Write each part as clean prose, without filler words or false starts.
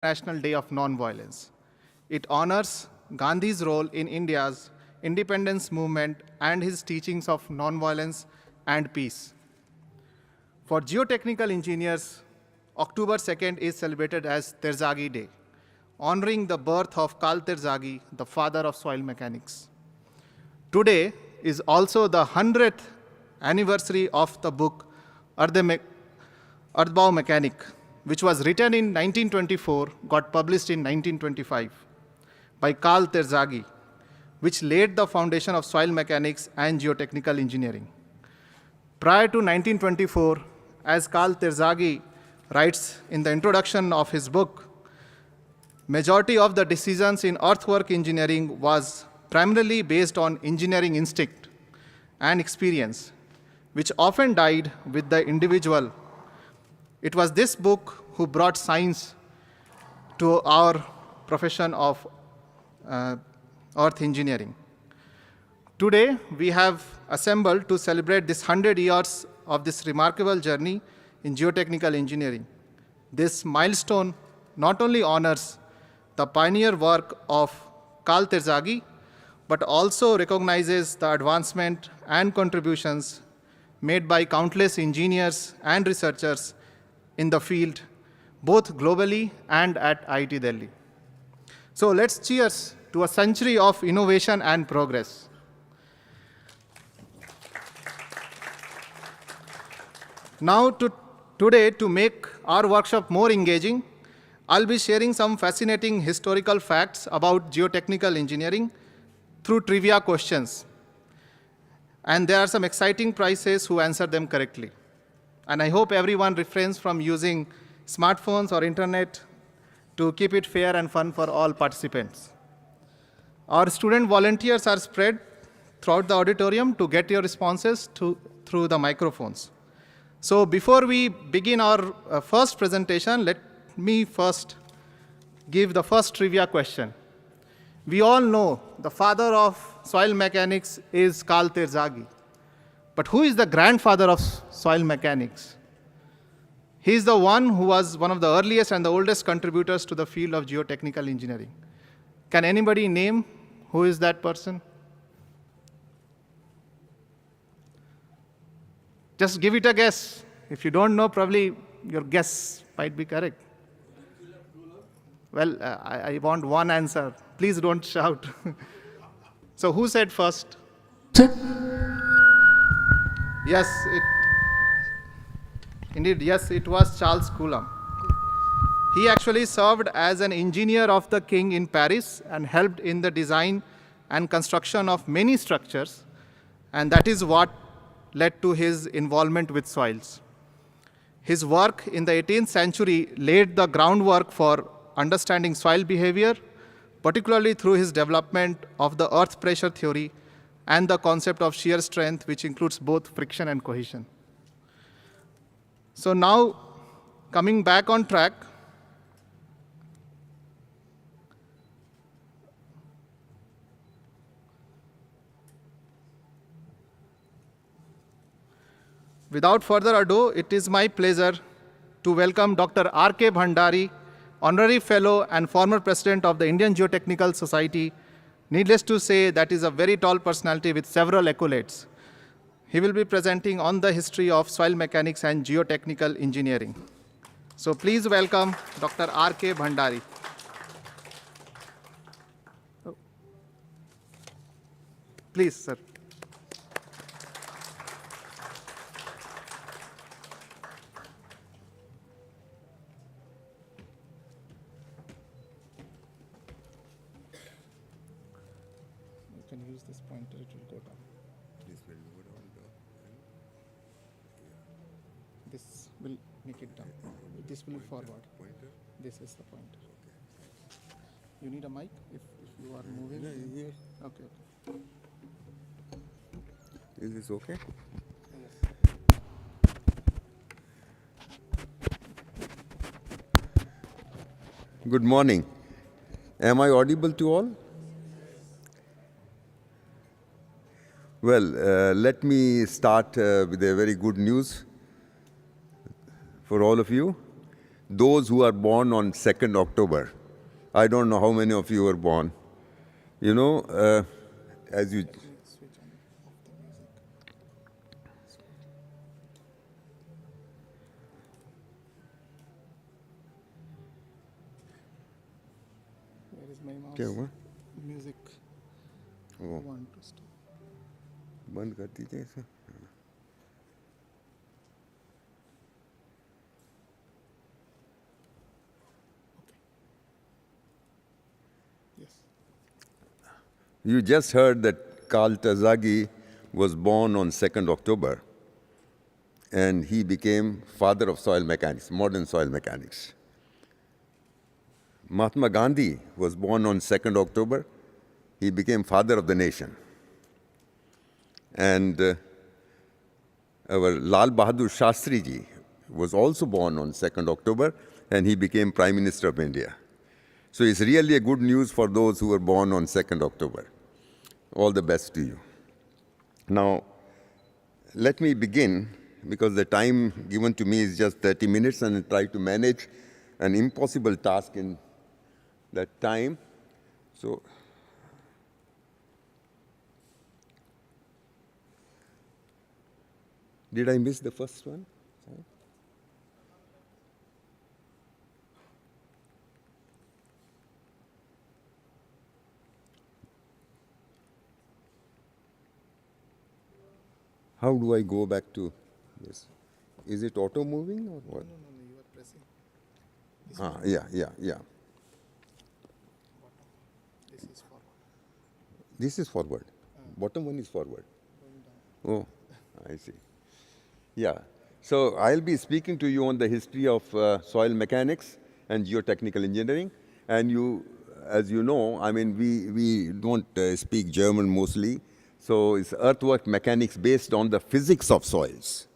International Day of Non-Violence. It honors Gandhi's role in India's independence movement and his teachings of non-violence and peace. For geotechnical engineers, October 2nd is celebrated as 𝗏𝗏𝗔𝗍 Day, honoring the birth of 𝗏𝗏 𝗧𝗏, the father of soil mechanics. Today is also the 100th anniversary of the book 𝗚𝗏𝗏, which was written in 1924, got published in 1925 by 𝗏𝗏 𝗧𝗏, which laid the foundation of soil mechanics and geotechnical engineering. Prior to 1924, as 𝗏𝗏 𝗧𝗏 writes in the introduction of his book, majority of the decisions in earthwork engineering was primarily based on engineering instinct and experience, which often died with the individual. It was this book who brought science to our profession of earth engineering. Today, we have assembled to celebrate this 100 years of this remarkable journey in geotechnical engineering. This milestone not only honors the pioneer work of 𝗏𝗏 𝗧𝗏, but also recognizes the advancement and contributions made by countless engineers and researchers in the field, both globally and at IIT Delhi. So let's cheers to a century of innovation and progress. Now today, to make our workshop more engaging, I'll be sharing some fascinating historical facts about geotechnical engineering through trivia questions. And there are some exciting prizes who answer them correctly. And I hope everyone refrains from using smartphones or internet to keep it fair and fun for all participants. Our student volunteers are spread throughout the auditorium to get your responses through the microphones. So before we begin our first presentation, let me first give the first trivia question. We all know the father of soil mechanics is 𝗏𝗏 𝗧𝗏. But who is the grandfather of soil mechanics? He is the one who was one of the earliest and the oldest contributors to the field of geotechnical engineering. Can anybody name who is that person? Just give it a guess. If you don't know, probably your guess might be correct. Well, I want one answer. Please don't shout. So who said first? Yes, indeed, yes, it was Charles Coulomb. He actually served as an engineer of the king in Paris and helped in the design and construction of many structures, and that is what led to his involvement with soils. His work in the 18th century laid the groundwork for understanding soil behavior, particularly through his development of the earth pressure theory and the concept of shear strength, which includes both friction and cohesion. So now, coming back on track, without further ado, it is my pleasure to welcome Dr. 𝗏𝗏 𝗏𝗏, honorary fellow and former president of the Indian Geotechnical Society. Needless to say, that is a very tall personality with several accolades. He will be presenting on the history of soil mechanics and geotechnical engineering. So please welcome Dr. 𝗏𝗏 𝗏𝗏. Please, sir. You can use this pointer, it will go down. This will go down. This will make it down. This will forward. Pointer? This is the pointer. Okay. You need a mic if you are moving? Yeah, yeah. Okay. Is this okay? Yes. Good morning. Am I audible to all? Well, let me start with a very good news for all of you. those who are born on 2nd October. I don't know how many of you were born. You know, as you... Where is my mouse? क्या हुआ? Music. वो I want to stop. बंद कर दीजिए इसे. Yes. You just heard that 𝗏𝗏 was born on 2nd October, and he became father of soil mechanics, modern soil mechanics. Mahatma Gandhi was born on 2nd October. He became father of the nation. And our 𝗏𝗏𝗧𝗲𝗏 was also born on 2nd October, and he became Prime Minister of India. So it's really a good news for those who were born on 2nd October. All the best to you. Now, let me begin, because the time given to me is just 30 minutes, and I try to manage an impossible task in that time. So, did I miss the first one? Sorry. How do I go back to this? Is it auto moving or what? No, you are pressing. Yeah. This is forward. This is forward. Bottom one is forward. Going down. Oh, I see. Yeah. So I'll be speaking to you on the history of soil mechanics and geotechnical engineering. And you, as you know, I mean, we don't speak German mostly. So it's earthwork mechanics based on the physics of soils.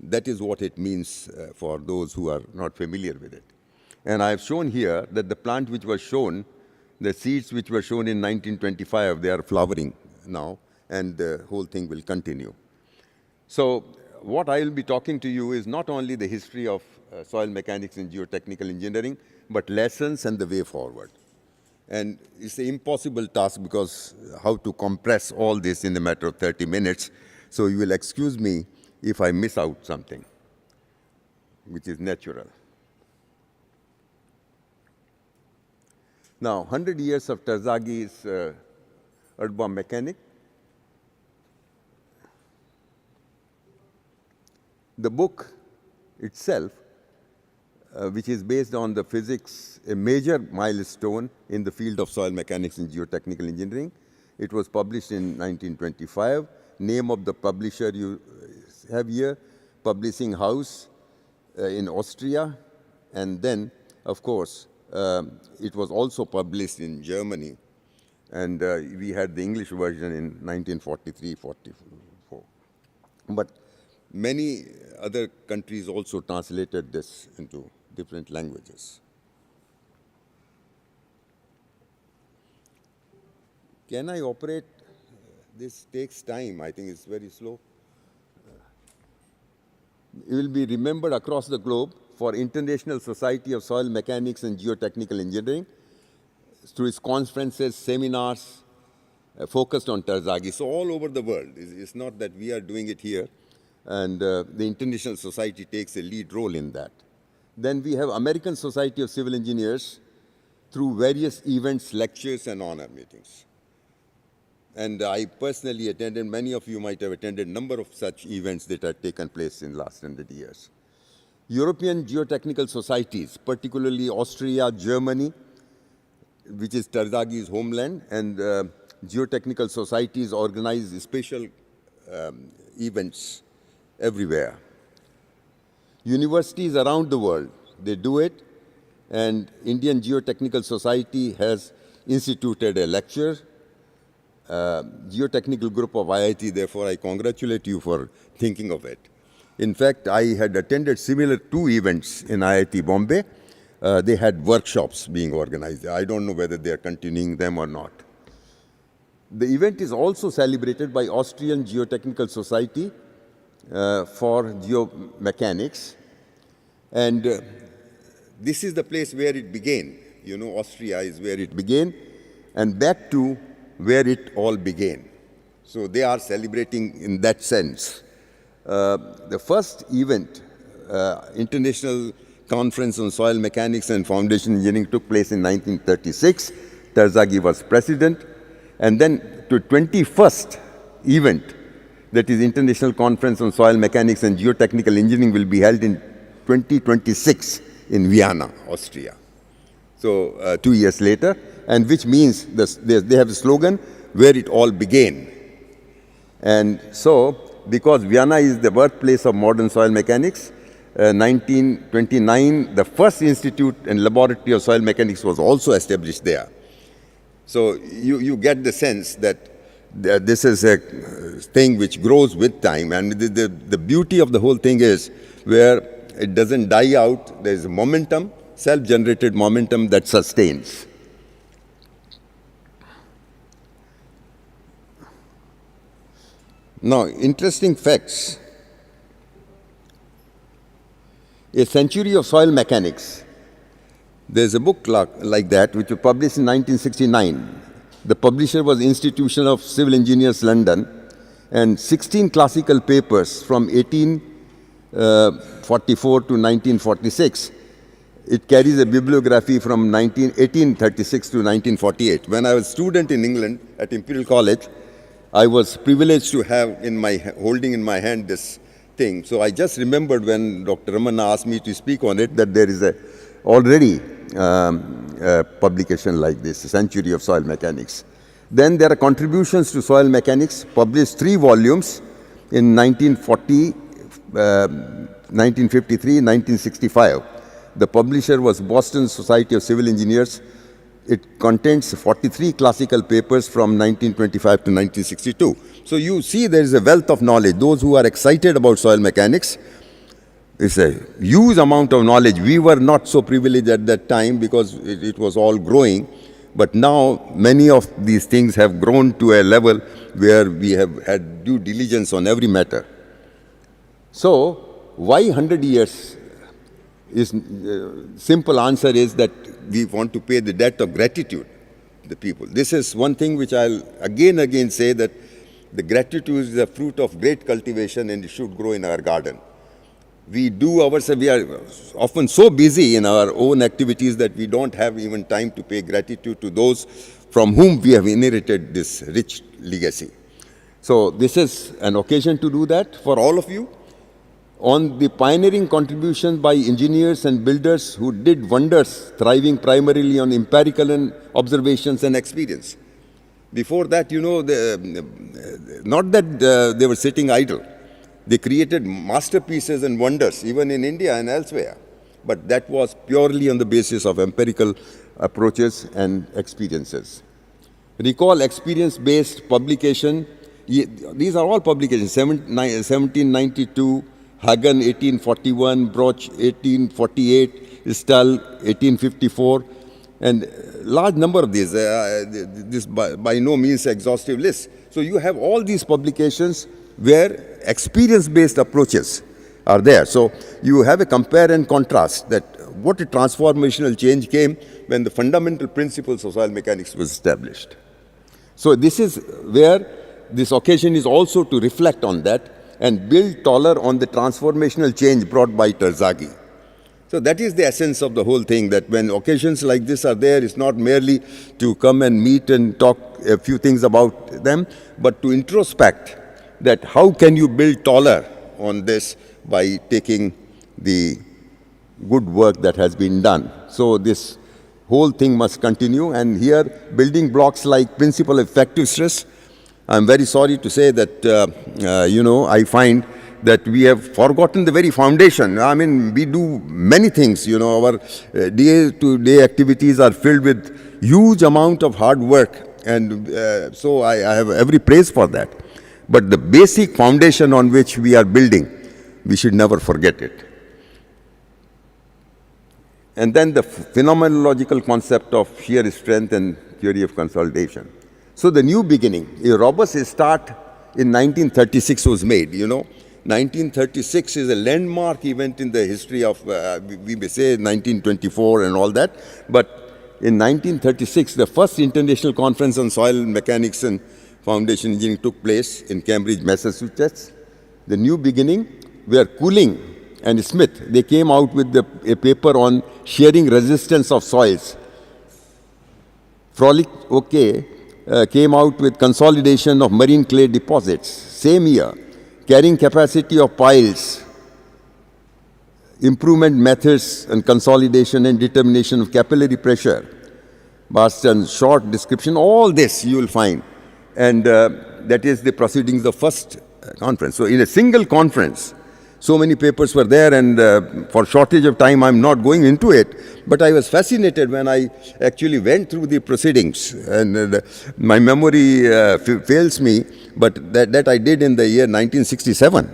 That is what it means for those who are not familiar with it. And I've shown here that the plant which was shown, the seeds which were shown in 1925, they are flowering now, and the whole thing will continue. So what I will be talking to you is not only the history of soil mechanics and geotechnical engineering, but lessons and the way forward. And it's an impossible task, because how to compress all this in a matter of 30 minutes. So you will excuse me if I miss out something, which is natural. Now, 100 years of 𝗏𝗏𝗧𝗏𝗏 is urban mechanic. The book itself, which is based on the physics, a major milestone in the field of soil mechanics and geotechnical engineering. It was published in 1925. Name of the publisher you have here, Publishing House in Austria. And then, of course, it was also published in Germany. And we had the English version in 1943-44. But many other countries also translated this into different languages. Can I operate? This takes time. I think it's very slow. It will be remembered across the globe for International Society of Soil Mechanics and Geotechnical Engineering through its conferences, seminars focused on 𝗏𝗏𝗧𝗏𝗏. So all over the world. It's not that we are doing it here. And the International Society takes a lead role in that. Then we have American Society of Civil Engineers through various events, lectures, and honor meetings. And I personally attended, many of you might have attended a number of such events that have taken place in the last 100 years. European geotechnical societies, particularly Austria, Germany, which is 𝗏𝗏𝗧𝗏𝗏's homeland, and geotechnical societies organize special events everywhere. Universities around the world, they do it, and Indian Geotechnical Society has instituted a lecture. Geotechnical group of IIT, therefore I congratulate you for thinking of it. In fact, I had attended similar 2 events in IIT Bombay. They had workshops being organized. I don't know whether they are continuing them or not. The event is also celebrated by Austrian Geotechnical Society for geomechanics. And this is the place where it began. You know, Austria is where it began, and back to where it all began. So they are celebrating in that sense. The first event, International Conference on Soil Mechanics and Foundation Engineering, took place in 1936. 𝗏𝗏𝗏 was president. And then to 21st event, that is International Conference on Soil Mechanics and Geotechnical Engineering, will be held in 2026 in Vienna, Austria. So 2 years later, and which means they have a slogan, where it all began. And so, because Vienna is the birthplace of modern soil mechanics, 1929, the first institute and laboratory of soil mechanics was also established there. So you get the sense that this is a thing which grows with time, and the beauty of the whole thing is where it doesn't die out, there is a momentum, self-generated momentum that sustains. Now, interesting facts. A Century of Soil Mechanics. There's a book like that which was published in 1969. The publisher was Institution of Civil Engineers, London, and 16 classical papers from 1844 to 1946. It carries a bibliography from 1836 to 1948. When I was a student in England at Imperial College, I was privileged to have holding in my hand this thing. So I just remembered when Dr. Ramanna asked me to speak on it that there is already a publication like this, a Century of Soil Mechanics. Then there are contributions to soil mechanics, published 3 volumes in 1940, 1953, 1965. The publisher was Boston Society of Civil Engineers. It contains 43 classical papers from 1925 to 1962. So you see there is a wealth of knowledge. Those who are excited about soil mechanics, it's a huge amount of knowledge. We were not so privileged at that time because it was all growing. But now many of these things have grown to a level where we have had due diligence on every matter. So why 100 years? Simple answer is that we want to pay the debt of gratitude to the people. This is one thing which I'll again say, that the gratitude is the fruit of great cultivation and it should grow in our garden. We are often so busy in our own activities that we don't have even time to pay gratitude to those from whom we have inherited this rich legacy. So this is an occasion to do that for all of you. On the pioneering contributions by engineers and builders who did wonders, thriving primarily on empirical observations and experience. Before that, you know, not that they were sitting idle. They created masterpieces and wonders, even in India and elsewhere. But that was purely on the basis of empirical approaches and experiences. Recall experience-based publication. These are all publications, 1792, Hagen 1841, Broch 1848, Stahl 1854, and large number of these. This by no means exhaustive list. So you have all these publications where experience-based approaches are there. So you have a compare and contrast that what a transformational change came when the fundamental principles of soil mechanics was established. So this is where this occasion is also to reflect on that and build taller on the transformational change brought by 𝗏𝗏𝗏. So that is the essence of the whole thing, that when occasions like this are there, it's not merely to come and meet and talk a few things about them, but to introspect that how can you build taller on this by taking the good work that has been done. So this whole thing must continue, and here building blocks like principle of effective stress. I'm very sorry to say that, I find that we have forgotten the very foundation. I mean, we do many things, our day-to-day activities are filled with huge amount of hard work, and so I have every praise for that. But the basic foundation on which we are building, we should never forget it. And then the phenomenological concept of shear strength and theory of consolidation. So the new beginning, a robust start in 1936 was made, 1936 is a landmark event in the history of, we may say 1924 and all that, but in 1936, the first International Conference on Soil Mechanics and Foundation Engineering took place in Cambridge, Massachusetts. The New Beginning, where Cooling and Smith, they came out with a paper on shearing resistance of soils. 𝗏𝗏 came out with consolidation of marine clay deposits. Same year, carrying capacity of piles, improvement methods and consolidation and determination of capillary pressure. Barston's short description, all this you will find. And that is the proceedings of first conference. So in a single conference, so many papers were there, and for shortage of time, I'm not going into it. But I was fascinated when I actually went through the proceedings. And my memory fails me, but that I did in the year 1967.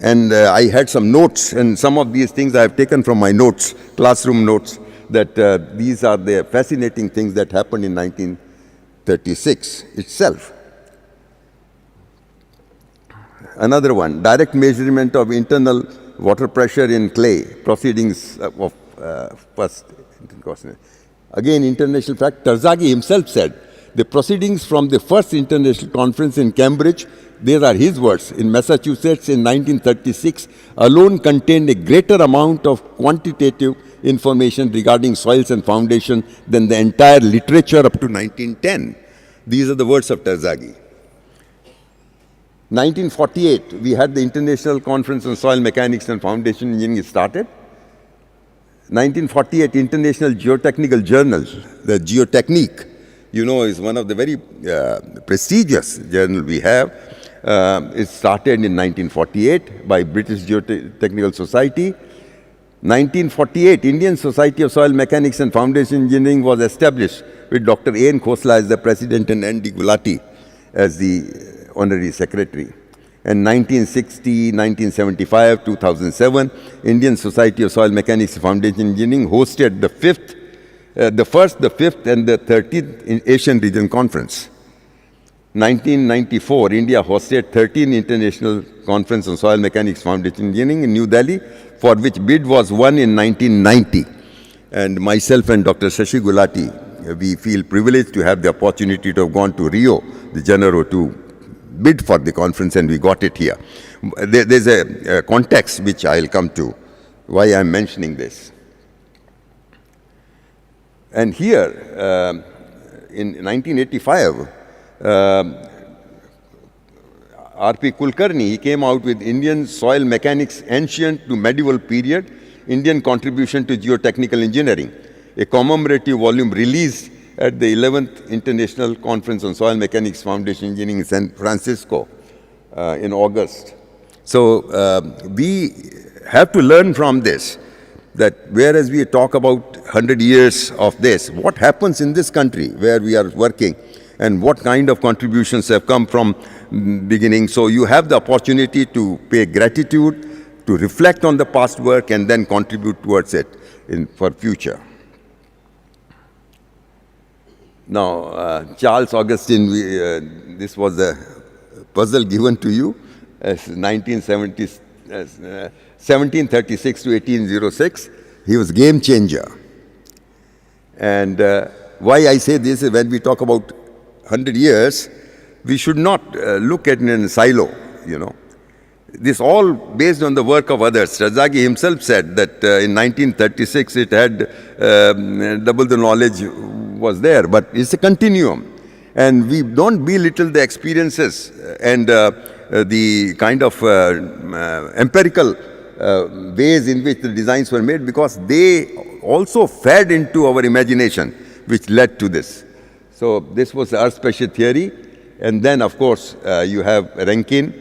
And I had some notes, and some of these things I have taken from my notes, classroom notes, that these are the fascinating things that happened in 1936 itself. Another one, direct measurement of internal water pressure in clay, proceedings of first. Again, international fact, 𝗏𝗏𝗏𝗏 himself said, the proceedings from the first international conference in Cambridge, these are his words, in Massachusetts in 1936, alone contained a greater amount of quantitative information regarding soils and foundation than the entire literature up to 1910. These are the words of 𝗏𝗏𝗏𝗏. 1948, we had the International Conference on Soil Mechanics and Foundation Engineering started. 1948, International Geotechnical Journal, the Geotechnique, you know, is one of the very prestigious journal we have. It started in 1948 by British Geotechnical Society. 1948, Indian Society of Soil Mechanics and Foundation Engineering was established with Dr. A.N. Khosla as the president and N.D. Gulati as the honorary secretary. And 1960, 1975, 2007, Indian Society of Soil Mechanics and Foundation Engineering hosted the first, the fifth, and the 13th Asian Region Conference. 1994, India hosted 13th International Conference on Soil Mechanics Foundation Engineering in New Delhi, for which bid was won in 1990. And myself and Dr. Shashi Gulati, we feel privileged to have the opportunity to have gone to Rio de Janeiro to bid for the conference, and we got it here. There's a context which I'll come to, why I'm mentioning this. And here, in 1985, R.P. Kulkarni, he came out with Indian Soil Mechanics Ancient to Medieval Period, Indian Contribution to Geotechnical Engineering, a commemorative volume released at the 11th International Conference on Soil Mechanics Foundation Engineering in San Francisco in August. So we have to learn from this, that whereas we talk about 100 years of this, what happens in this country where we are working and what kind of contributions have come from beginning. So you have the opportunity to pay gratitude, to reflect on the past work, and then contribute towards it for future. Now, Charles Augustine, this was a puzzle given to you as 1736 to 1806. He was game changer. And why I say this is when we talk about 100 years, we should not look at it in a silo, you know. This all based on the work of others. 𝗏𝗏𝗏𝗏 himself said that in 1936 it had double the knowledge was there, but it's a continuum. And we don't belittle the experiences and the kind of empirical ways in which the designs were made, because they also fed into our imagination, which led to this. So this was the 𝗏𝗏𝗏𝗏 theory. And then, of course, you have Rankine.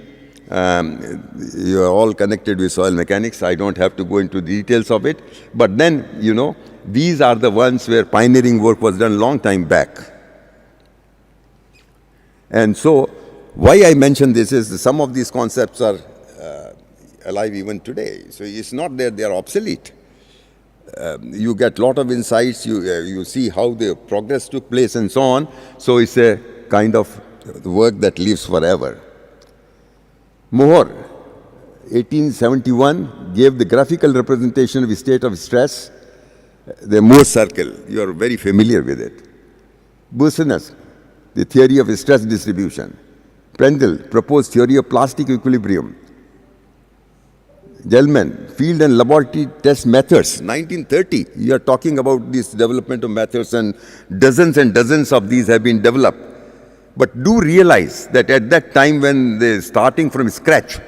You are all connected with soil mechanics. I don't have to go into the details of it. But then, you know, these are the ones where pioneering work was done long time back. And so, why I mention this is some of these concepts are alive even today. So it's not that they are obsolete. You get a lot of insights. You see how the progress took place and so on. So it's a kind of work that lives forever. Mohor, 1871 gave the graphical representation of a state of stress, the Mohr circle. You are very familiar with it. Busenus, the theory of stress distribution. Prandtl proposed theory of plastic equilibrium. Gelman, field and laboratory test methods, 1930. You are talking about this development of methods, and dozens of these have been developed. But do realize that at that time when they're starting from scratch,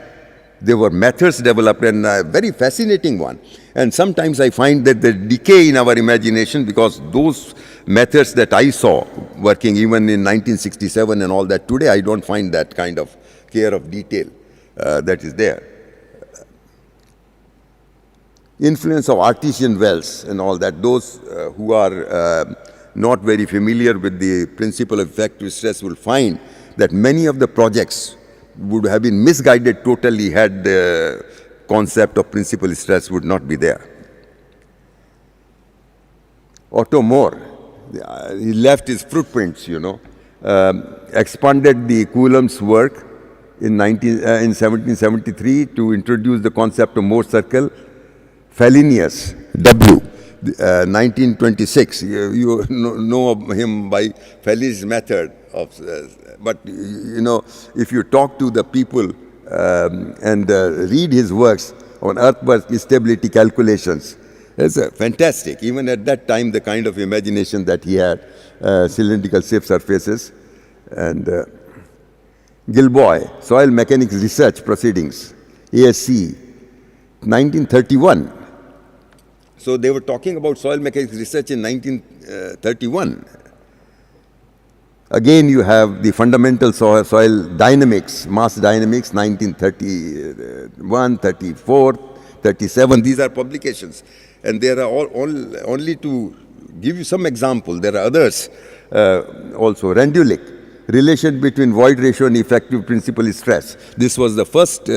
there were methods developed, and a very fascinating one. And sometimes I find that they decay in our imagination, because those methods that I saw working even in 1967 and all that, today I don't find that kind of care of detail that is there. Influence of artesian wells and all that. Those who are not very familiar with the principle of effective stress will find that many of the projects would have been misguided totally had the concept of principal stress would not be there. Otto Mohr, he left his footprints, expanded the Coulomb's work in 1773 to introduce the concept of Mohr circle. Fellenius, W, 1926. You know him by Fellini's method of, but if you talk to the people and read his works on earthwork stability calculations, it's fantastic. Even at that time, the kind of imagination that he had, cylindrical safe surfaces. And Gilboy, Soil Mechanics Research Proceedings, ASC, 1931. So they were talking about soil mechanics research in 1931. Again, you have the fundamental soil dynamics, mass dynamics, 1931, 34, 37. These are publications. And there are only to give you some example, there are others also. Rendulic, relation between void ratio and effective principal stress. This was the first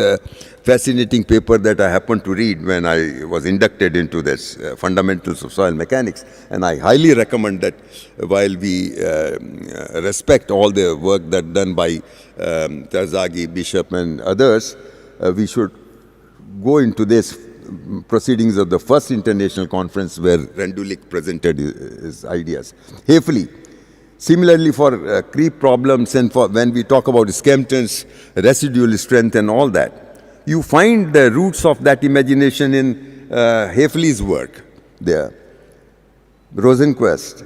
fascinating paper that I happened to read when I was inducted into this fundamentals of soil mechanics. And I highly recommend that while we respect all the work that done by Terzaghi, Bishop and others, we should go into this proceedings of the first international conference where Rendulic presented his ideas. Hayfley, similarly for creep problems and for when we talk about Skempton's residual strength and all that, you find the roots of that imagination in Hayfley's work there. Rosenquist,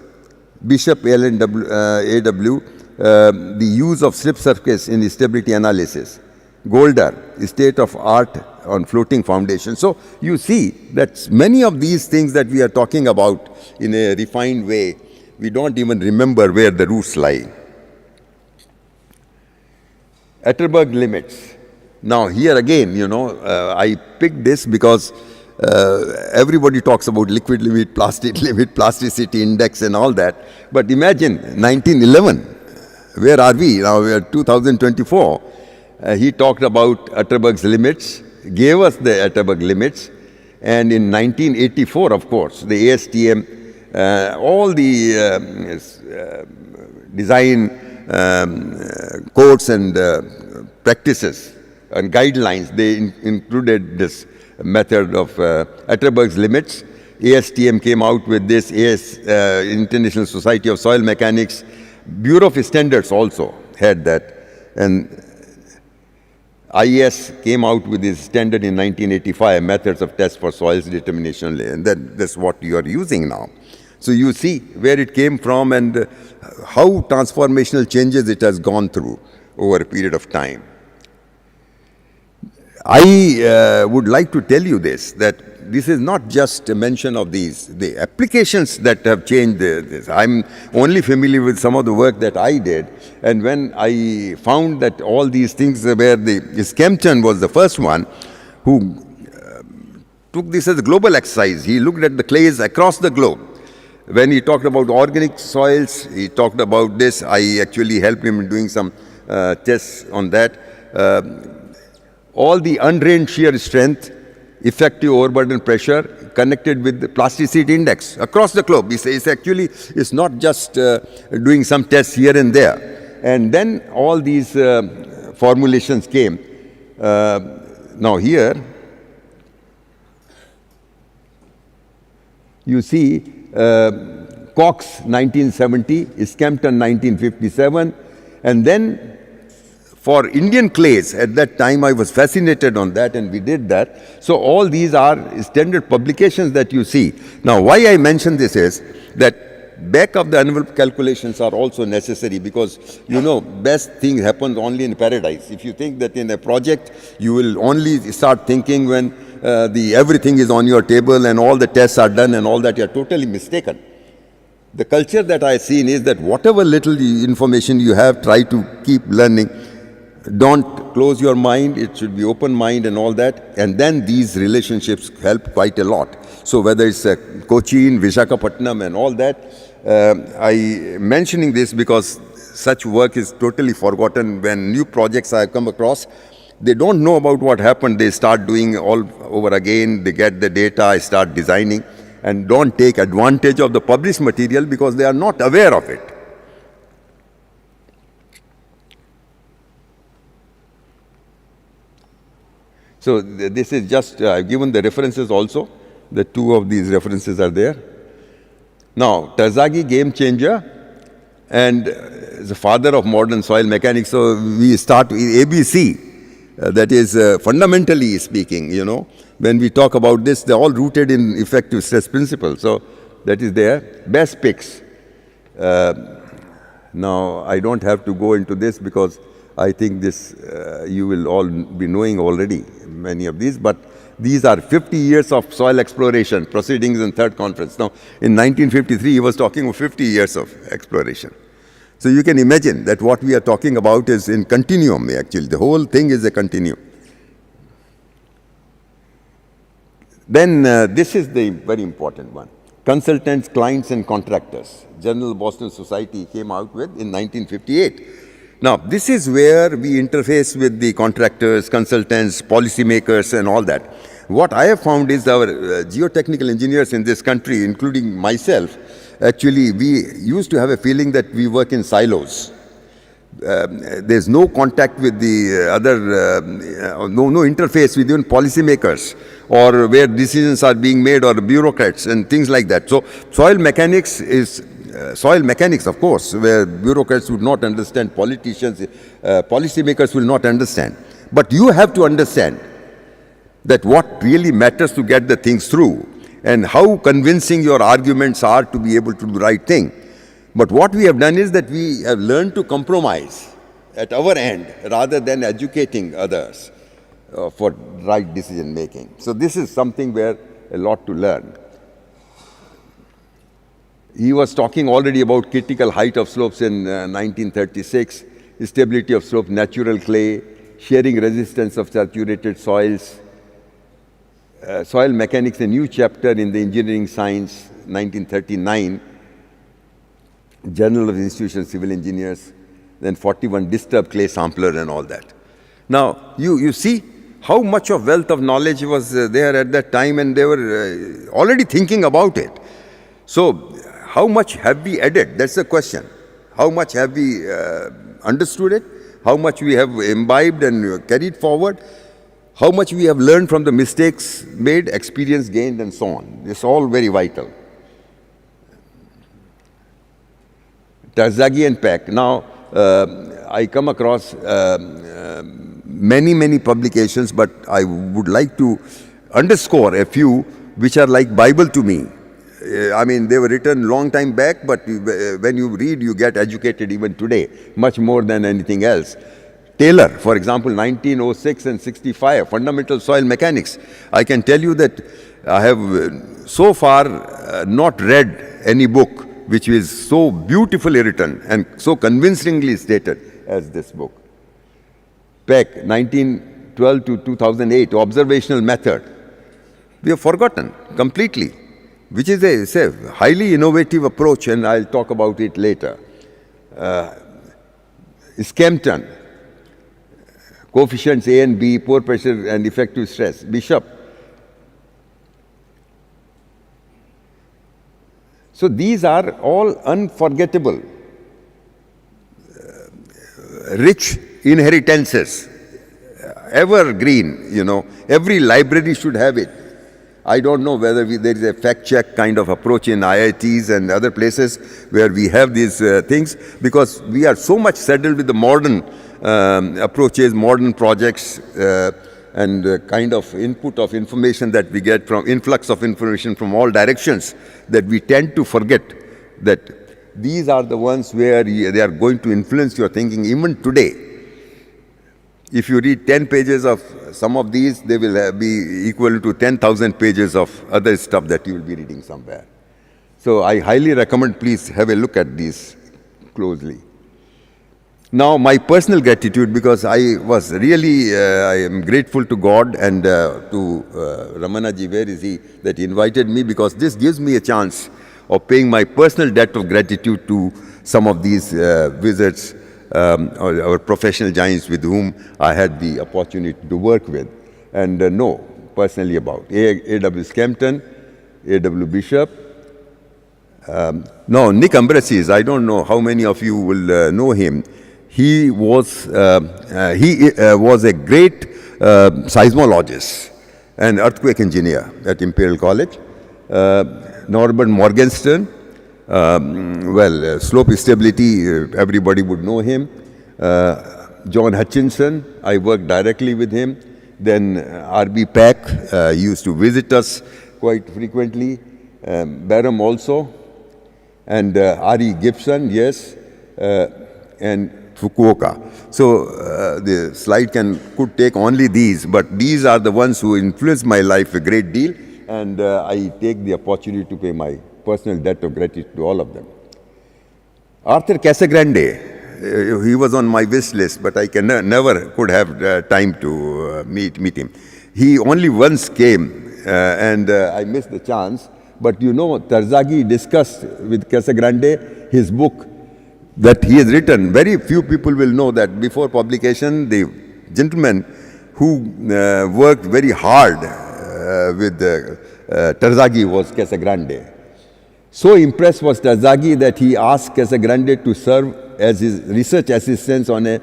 Bishop A.W., the use of slip surface in stability analysis. Golder, state of art on floating foundation. So you see that many of these things that we are talking about in a refined way, we don't even remember where the roots lie. Atterberg limits. Now here again, I picked this because everybody talks about liquid limit, plastic limit, plasticity index and all that. But imagine 1911, where are we? Now we are 2024. He talked about Atterberg's limits, gave us the Atterberg limits. And in 1984, of course, the ASTM, all the design codes and practices and guidelines, they included this method of Atterberg's limits. ASTM came out with this, International Society of Soil Mechanics. Bureau of Standards also had that. And IES came out with this standard in 1985, methods of test for soils determination. And that's what you are using now. So you see where it came from and how transformational changes it has gone through over a period of time. I would like to tell you this, that this is not just a mention of the applications that have changed this. I'm only familiar with some of the work that I did. And when I found that all these things where Skempton was the first one who took this as a global exercise. He looked at the clays across the globe. When he talked about organic soils, he talked about this. I actually helped him in doing some tests on that. All the undrained shear strength, effective overburden pressure connected with the plasticity index across the globe. It's not just doing some tests here and there. And then all these formulations came. now here, you see Cox 1970, 𝗏𝗏𝗏 1957, and then for Indian clays, at that time I was fascinated on that and we did that. So all these are standard publications that you see. Now why I mention this is that back of the envelope calculations are also necessary, because you know best thing happens only in paradise. If you think that in a project you will only start thinking when everything is on your table and all the tests are done and all that, you are totally mistaken. The culture that I have seen is that whatever little information you have, try to keep learning. Don't close your mind, it should be open mind and all that, and then these relationships help quite a lot. So whether it's Cochin, Visakhapatnam and all that, I mentioning this because such work is totally forgotten. When new projects I come across, they don't know about what happened, they start doing all over again, they get the data, I start designing, and don't take advantage of the published material because they are not aware of it. So this is just, I've given the references also. The two of these references are there. Now, Terzaghi, game changer, and the father of modern soil mechanics. So we start with ABC. That is fundamentally speaking, you know, when we talk about this, they're all rooted in effective stress principle. So that is there. Best picks. Now, I don't have to go into this because I think this you will all be knowing already, many of these, but these are 50 years of soil exploration, proceedings in third conference. Now, in 1953, he was talking of 50 years of exploration. So you can imagine that what we are talking about is in continuum, actually. The whole thing is a continuum. Then this is the very important one. Consultants, clients, and contractors. General Boston Society came out with in 1958. Now, this is where we interface with the contractors, consultants, policymakers, and all that. What I have found is our geotechnical engineers in this country, including myself, actually, we used to have a feeling that we work in silos. There's no contact with the other, no interface with even policymakers or where decisions are being made or bureaucrats and things like that. So, soil mechanics is soil mechanics, of course, where bureaucrats would not understand, politicians, policymakers will not understand. But you have to understand that what really matters to get the things through and how convincing your arguments are to be able to do the right thing. But what we have done is that we have learned to compromise at our end rather than educating others for right decision making. So this is something where a lot to learn. He was talking already about critical height of slopes in 1936, stability of slope, natural clay, shearing resistance of saturated soils, soil mechanics, a new chapter in the engineering science, 1939, Journal of Institution of Civil Engineers, then 41, disturbed clay sampler and all that. Now, you see how much of wealth of knowledge was there at that time, and they were already thinking about it. So, how much have we added? That's the question. How much have we understood it? How much we have imbibed and carried forward? How much we have learned from the mistakes made, experience gained, and so on. It's all very vital. Terzaghi and Peck. Now, I come across many publications, but I would like to underscore a few which are like Bible to me. I mean, they were written long time back, but when you read, you get educated even today, much more than anything else. Taylor, for example, 1906 and 65, Fundamental Soil Mechanics. I can tell you that I have so far not read any book which is so beautifully written and so convincingly stated as this book. Peck, 1912 to 2008, Observational Method. We have forgotten completely, which is a highly innovative approach, and I'll talk about it later. Skempton, coefficients A and B, pore pressure and effective stress. Bishop. So these are all unforgettable, rich inheritances. evergreen, you know. Every library should have it. I don't know whether there is a fact-check kind of approach in IITs and other places where we have these things, because we are so much settled with the modern approaches, modern projects, and kind of input of information that we get from influx of information from all directions, that we tend to forget that these are the ones where they are going to influence your thinking even today. If you read 10 pages of some of these, they will be equal to 10,000 pages of other stuff that you will be reading somewhere. So I highly recommend, please have a look at these closely. Now, my personal gratitude, because I was really, I am grateful to God and to Ramanaji, where is he, that invited me, because this gives me a chance of paying my personal debt of gratitude to some of these wizards, our professional giants with whom I had the opportunity to work with and know personally about. A.W. Skempton, A.W. Bishop. No, Nick Ambracis, I don't know how many of you will know him. He was a great seismologist and earthquake engineer at Imperial College. Norbert Morgenstern, slope stability, everybody would know him. John Hutchinson, I worked directly with him. Then R.B. Peck used to visit us quite frequently. Barham also. And R.E. Gibson, yes. And Fukuoka. So the slide could take only these, but these are the ones who influenced my life a great deal. And I take the opportunity to pay my personal debt of gratitude to all of them. Arthur Casagrande, he was on my wish list, but I never could have time to meet him. He only once came, and I missed the chance. But you know, Terzaghi discussed with Casagrande his book that he has written. Very few people will know that before publication, the gentleman who worked very hard with Terzaghi was Casagrande. So impressed was Terzaghi that he asked Casagrande to serve as his research assistant on a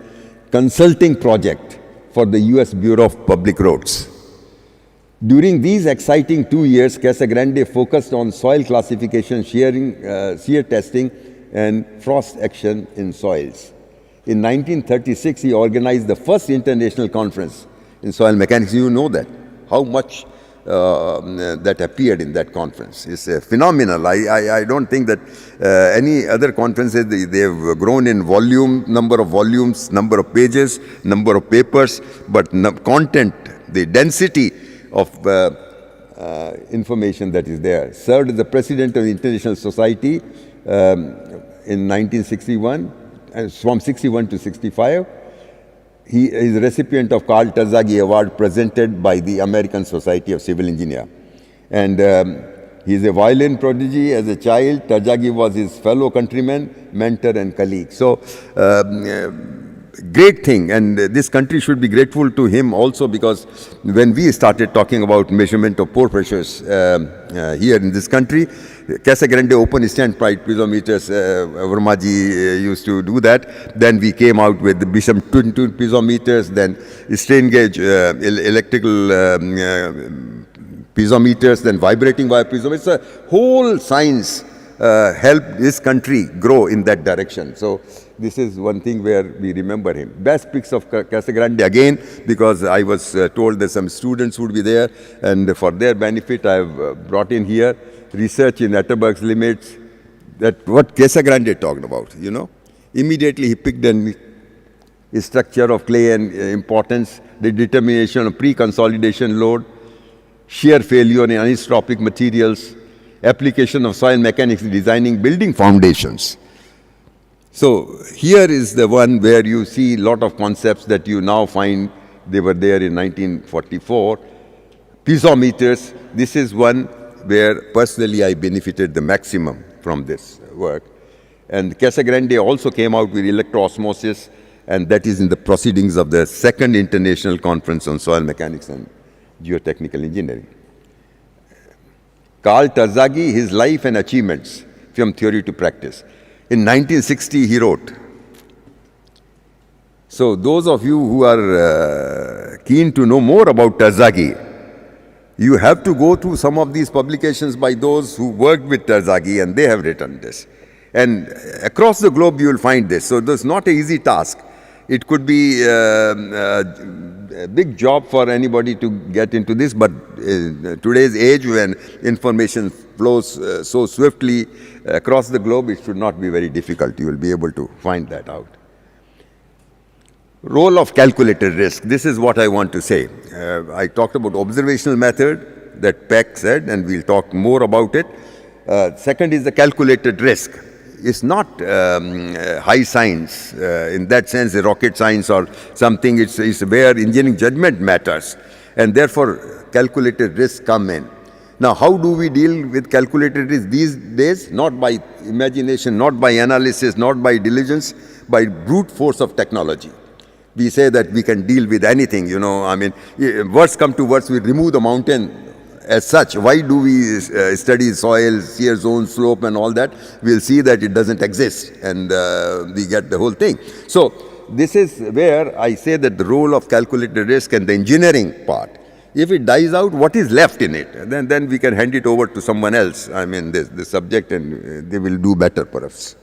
consulting project for the US Bureau of Public Roads. During these exciting 2 years, Casagrande focused on soil classification, shear testing, and frost action in soils. In 1936, he organized the first international conference in soil mechanics. You know that, how much that appeared in that conference. It's phenomenal. I don't think that any other conferences, they have grown in volume, number of volumes, number of pages, number of papers, but content, the density of information that is there. Served as the president of the International Society in 1961, and from 61 to 65. He is a recipient of Carl Terzaghi Award presented by the American Society of Civil Engineers. And he is a violin prodigy. As a child, Terzaghi was his fellow countryman, mentor, and colleague. So, great thing. And this country should be grateful to him also, because when we started talking about measurement of pore pressures here in this country, Casagrande open standpipe piezometers, Vermaji used to do that. Then we came out with the Bishop twin piezometers, then strain gauge electrical piezometers, then vibrating wire piezometers. The whole science helped this country grow in that direction. So this is one thing where we remember him. Best picks of Casagrande again, because I was told that some students would be there, and for their benefit I have brought in here research in Atterberg's limits, that what Casagrande talked about, you know. Immediately he picked a structure of clay and importance, the determination of pre-consolidation load, shear failure in anisotropic materials, application of soil mechanics in designing building foundations. So here is the one where you see a lot of concepts that you now find they were there in 1944. Piezometers, this is one where personally I benefited the maximum from this work. And Casagrande also came out with electroosmosis, and that is in the proceedings of the second International Conference on Soil Mechanics and Geotechnical Engineering. Carl Terzaghi, his life and achievements from theory to practice. In 1960, he wrote, So those of you who are keen to know more about 𝗏𝗏𝗏𝒔𝗍, you have to go through some of these publications by those who worked with 𝗏𝗏𝗏𝒏, and they have written this. And across the globe you will find this. So this is not an easy task. It could be a big job for anybody to get into this, but in today's age when information flows so swiftly across the globe, it should not be very difficult. You will be able to find that out. Role of calculated risk. This is what I want to say. I talked about observational method that Peck said, and we'll talk more about it. Second is the calculated risk. It's not high science in that sense, rocket science or something. It's where engineering judgment matters, and therefore calculated risks come in. Now, how do we deal with calculated risk these days? Not by imagination, not by analysis, not by diligence, by brute force of technology. We say that we can deal with anything, you know. I mean, worst come to worst, we remove the mountain as such. Why do we study soil, shear zone, slope and all that? We'll see that it doesn't exist, and we get the whole thing. So this is where I say that the role of calculated risk and the engineering part. If it dies out, what is left in it? Then we can hand it over to someone else, I mean, the subject, and they will do better perhaps.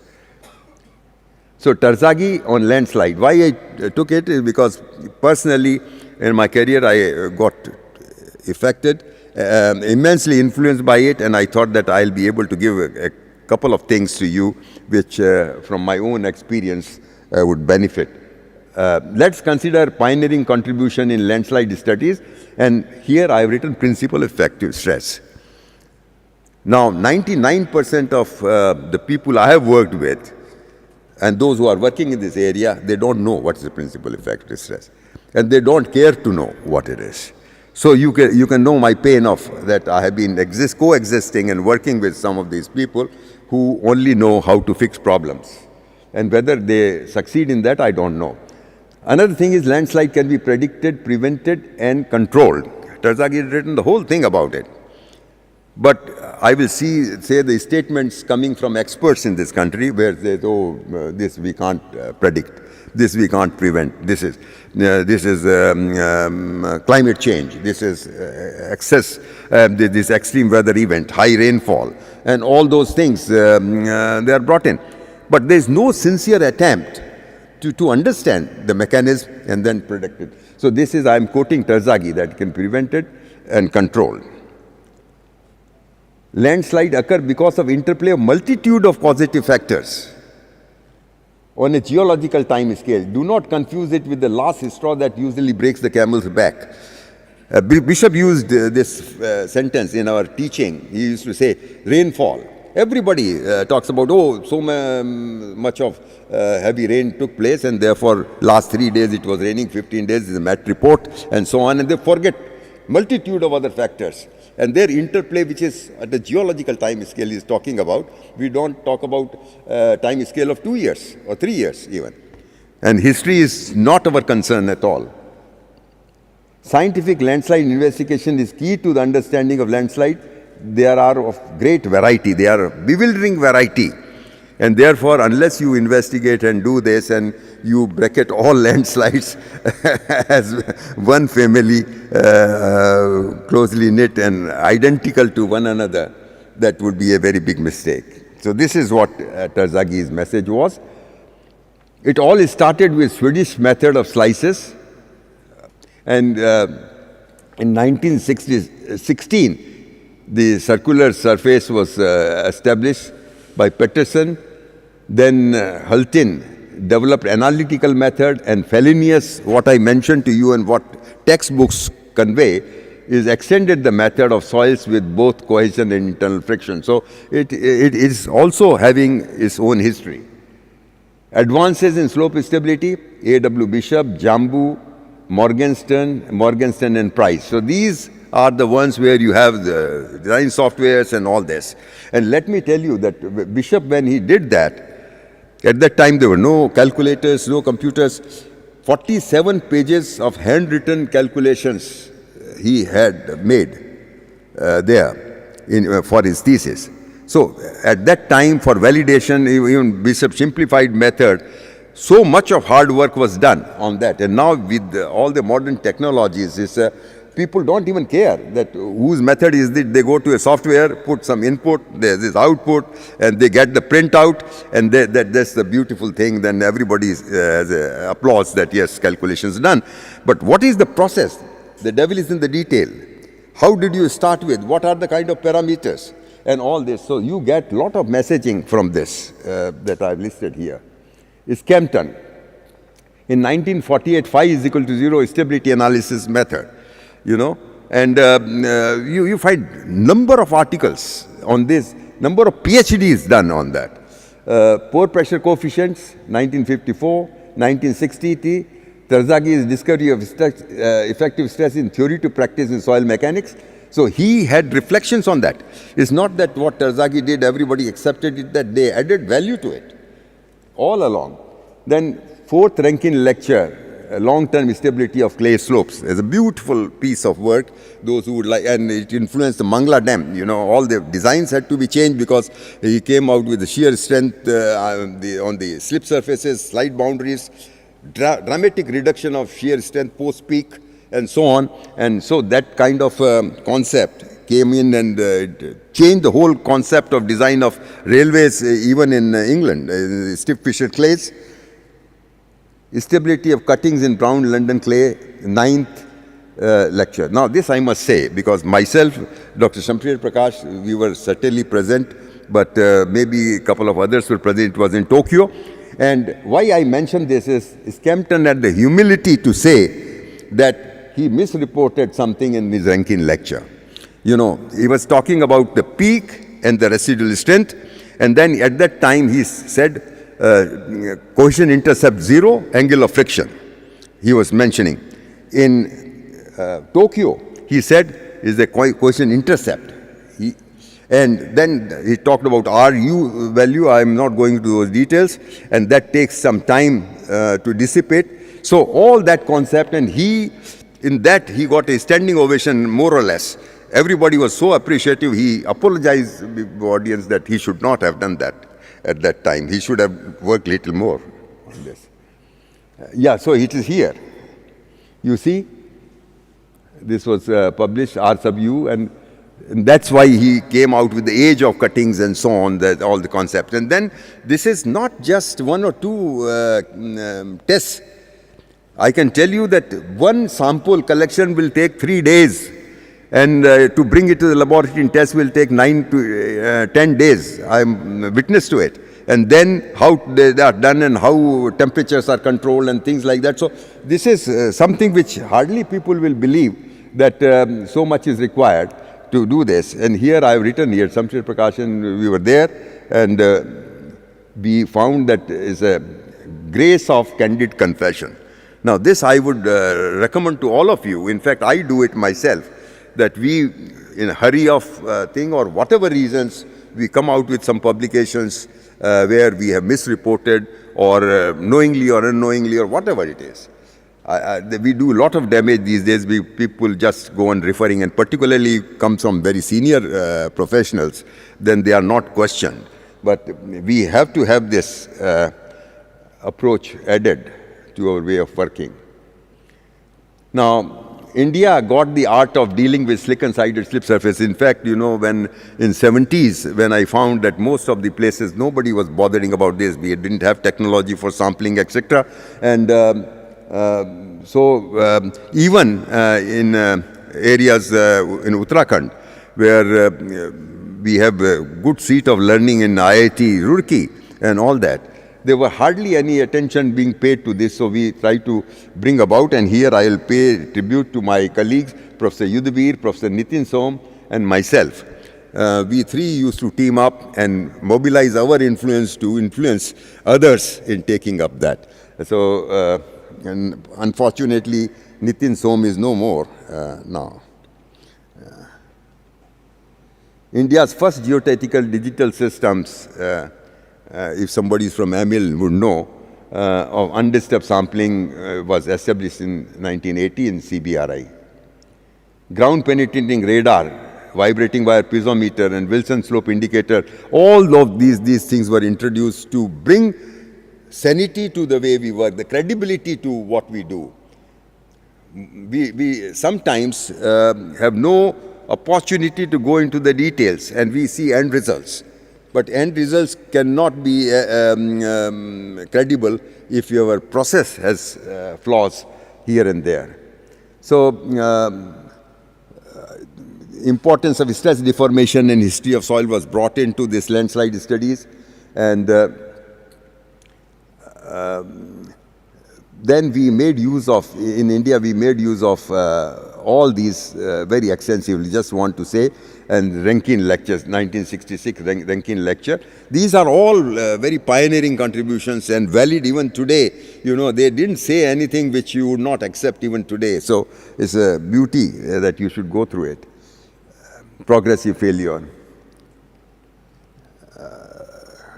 So 𝗏𝗏𝗏𝗏 on landslide. Why I took it is because personally in my career I got affected, immensely influenced by it, and I thought that I'll be able to give a couple of things to you which from my own experience would benefit. Let's consider pioneering contribution in landslide studies, and here I have written principal effective stress. Now 99% of the people I have worked with and those who are working in this area, they don't know what is the principal effective stress, and they don't care to know what it is. So you can know my pain of that I have been coexisting and working with some of these people who only know how to fix problems. And whether they succeed in that, I don't know. Another thing is landslide can be predicted, prevented and controlled. 𝗏𝗏𝗏𝗏 has written the whole thing about it. But I will say the statements coming from experts in this country where they say, oh, this we can't predict, this we can't prevent, this is climate change, this is this extreme weather event, high rainfall, and all those things, they are brought in. But there is no sincere attempt to understand the mechanism and then predict it. So this is, I am quoting 𝗏𝗏𝗏𝗏, that can be prevented and controlled. Landslide occur because of interplay of multitude of causative factors on a geological time scale. Do not confuse it with the last straw that usually breaks the camel's back. Bishop used this sentence in our teaching. He used to say, rainfall. Everybody talks about, oh, so much of heavy rain took place, and therefore last 3 days it was raining, 15 days is a Met report, and so on, and they forget multitude of other factors. And their interplay, which is at the geological time scale is talking about, we don't talk about time scale of 2 years or 3 years even. And history is not our concern at all. Scientific landslide investigation is key to the understanding of landslide. There are of great variety, they are bewildering variety. And therefore, unless you investigate and do this and you bracket all landslides as one family, closely knit and identical to one another, that would be a very big mistake. So this is what 𝗏𝗏𝗏𝗏's message was. It all started with Swedish method of slices. And in 1916, the circular surface was established by Peterson. Then Hultin developed analytical method, and Fellenius, what I mentioned to you and what textbooks convey, is extended the method of soils with both cohesion and internal friction. So it is also having its own history. Advances in slope stability, A.W. Bishop, Jambu, Morgenstern and Price. So these are the ones where you have the design softwares and all this. And let me tell you that Bishop, when he did that, at that time there were no calculators, no computers. 47 pages of handwritten calculations he had made for his thesis. So at that time, for validation, even Bishop's simplified method so much of hard work was done on that. And now with all the modern technologies, people don't even care that whose method is it. They go to a software, put some input, there's this output, and they get the printout, and that's the beautiful thing. Then everybody has applause that yes, calculations done. But what is the process? The devil is in the detail. How did you start with? What are the kind of parameters? And all this. So you get a lot of messaging from this that I've listed here. Skempton. In 1948, phi is equal to 0 stability analysis method. You know, and you find number of articles on this, number of PhDs done on that. Pore pressure coefficients, 1954, 1960, 𝗏𝗏𝗏𝗏's discovery of effective stress in theory to practice in soil mechanics. So he had reflections on that. It's not that what 𝗏𝗏𝗏𝗏 did, everybody accepted it, that they added value to it all along. Then 4th Rankine lecture, long-term stability of clay slopes, is a beautiful piece of work. Those who would like, and it influenced the Mangla Dam. You know, all the designs had to be changed because he came out with the shear strength on the slip surfaces, slide boundaries, dramatic reduction of shear strength post-peak, and so on. And so that kind of concept came in and changed the whole concept of design of railways, even in England. Stiff fissure clays. Stability of cuttings in brown London clay, 9th lecture. Now this I must say, because myself, Dr. Shamsher Prakash, we were certainly present, but maybe a couple of others were present. It was in Tokyo. And why I mention this is Skempton had the humility to say that he misreported something in his Rankine lecture. You know, he was talking about the peak and the residual strength, and then at that time he said cohesion intercept 0, angle of friction, he was mentioning. In Tokyo, he said is the cohesion intercept. And then he talked about RU value. I am not going into those details, and that takes some time to dissipate. So all that concept, and in that he got a standing ovation more or less. Everybody was so appreciative. He apologized to the audience that he should not have done that at that time. He should have worked a little more on this. Yeah, so it is here. You see, this was published, R sub U, and that's why he came out with the age of cuttings and so on, all the concepts. And then this is not just 1 or 2 tests. I can tell you that one sample collection will take 3 days, and to bring it to the laboratory and test will take 9 to 10 days. I'm witness to it. And then how they are done and how temperatures are controlled and things like that. So this is something which hardly people will believe that so much is required to do this. And here I have written here, Shamsher Prakash, and we were there, and we found that is a grace of candid confession. Now this I would recommend to all of you. In fact, I do it myself, that we, in a hurry of thing or whatever reasons, we come out with some publications where we have misreported or knowingly or unknowingly or whatever it is. We do a lot of damage these days. People just go on referring, and particularly comes from very senior professionals, then they are not questioned. But we have to have this approach added to our way of working. Now, India got the art of dealing with slick and sided slip surface. In fact, you know, when in 70s, when I found that most of the places, nobody was bothering about this. We didn't have technology for sampling, etc. And so even in areas in Uttarakhand, where we have a good seat of learning in IIT Roorkee and all that, there were hardly any attention being paid to this. So we try to bring about, and here I will pay tribute to my colleagues, Professor 𝗏𝗏𝗏𝗏, Professor Nitin Soam, and myself. We three used to team up and mobilize our influence to influence others in taking up that. So, and unfortunately, Nitin Soam is no more now. India's first geotechnical digital systems, if somebody is from AMIL would know, of undisturbed sampling was established in 1980 in CBRI. Ground penetrating radar, vibrating wire piezometer, and Wilson slope indicator, all of these things were introduced to bring sanity to the way we work, the credibility to what we do. We sometimes have no opportunity to go into the details, and we see end results. But end results cannot be credible if your process has flaws here and there. So, importance of stress deformation and history of soil was brought into this landslide studies, and then we made use of, in India, we made use of all these very extensively, just want to say, and Rankine lectures, 1966 Rankine lecture. These are all very pioneering contributions and valid even today. You know, they didn't say anything which you would not accept even today. So it's a beauty that you should go through it. Progressive failure.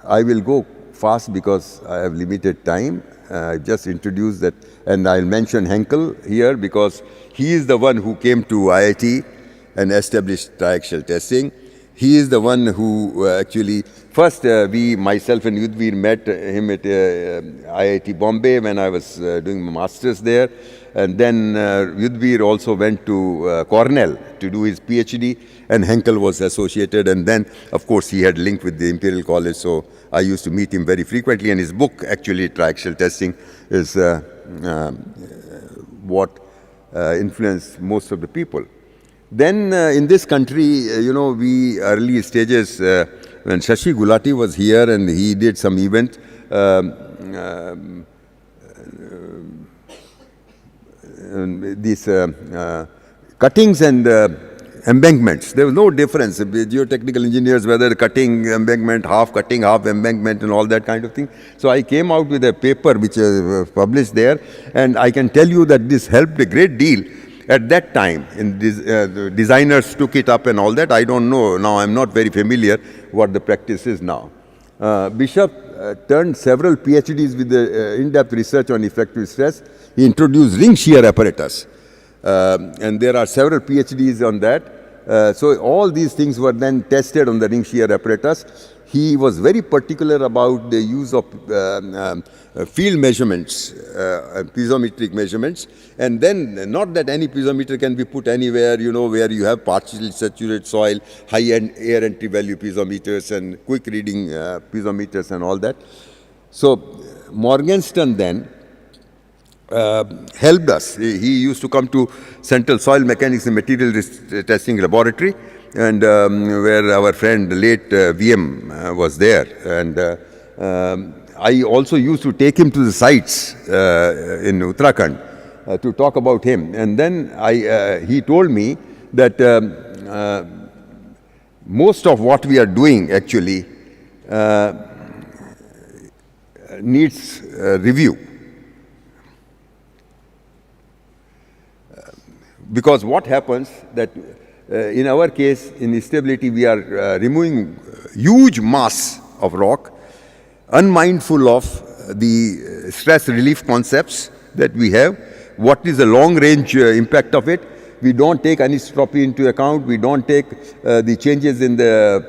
I will go fast because I have limited time. Just introduce that, and I'll mention Henkel here because he is the one who came to IIT and established triaxial testing. He is the one who actually, first myself and 𝗚𝗏 met him at IIT Bombay when I was doing my master's there. And then 𝗚𝗏 also went to Cornell to do his PhD, and Henkel was associated. And then, of course, he had linked with the Imperial College, so I used to meet him very frequently. And his book, actually, Triaxial Testing, is what influenced most of the people. Then in this country, you know, we early stages, when Shashi Gulati was here and he did some event, these cuttings and embankments. There was no difference. Geotechnical engineers, whether cutting embankment, half embankment and all that kind of thing. So I came out with a paper which was published there, and I can tell you that this helped a great deal at that time. And the designers took it up and all that. I don't know. Now I'm not very familiar what the practice is now. Bishop turned several PhDs with the in-depth research on effective stress. He introduced ring shear apparatus. And there are several PhDs on that. So all these things were then tested on the ring shear apparatus. He was very particular about the use of field measurements, piezometric measurements. And then, not that any piezometer can be put anywhere, you know, where you have partially saturated soil, high-end air entry value piezometers and quick reading piezometers and all that. So Morgenstern then helped us. He used to come to Central Soil Mechanics and Material Testing Laboratory, and where our friend late 𝗏𝗵 was there. And I also used to take him to the sites in Uttarakhand to talk about him. And then he told me that most of what we are doing actually needs review. Because what happens that in our case, in stability, we are removing huge mass of rock, unmindful of the stress relief concepts that we have. What is the long range impact of it? We don't take anisotropy into account. We don't take the changes in the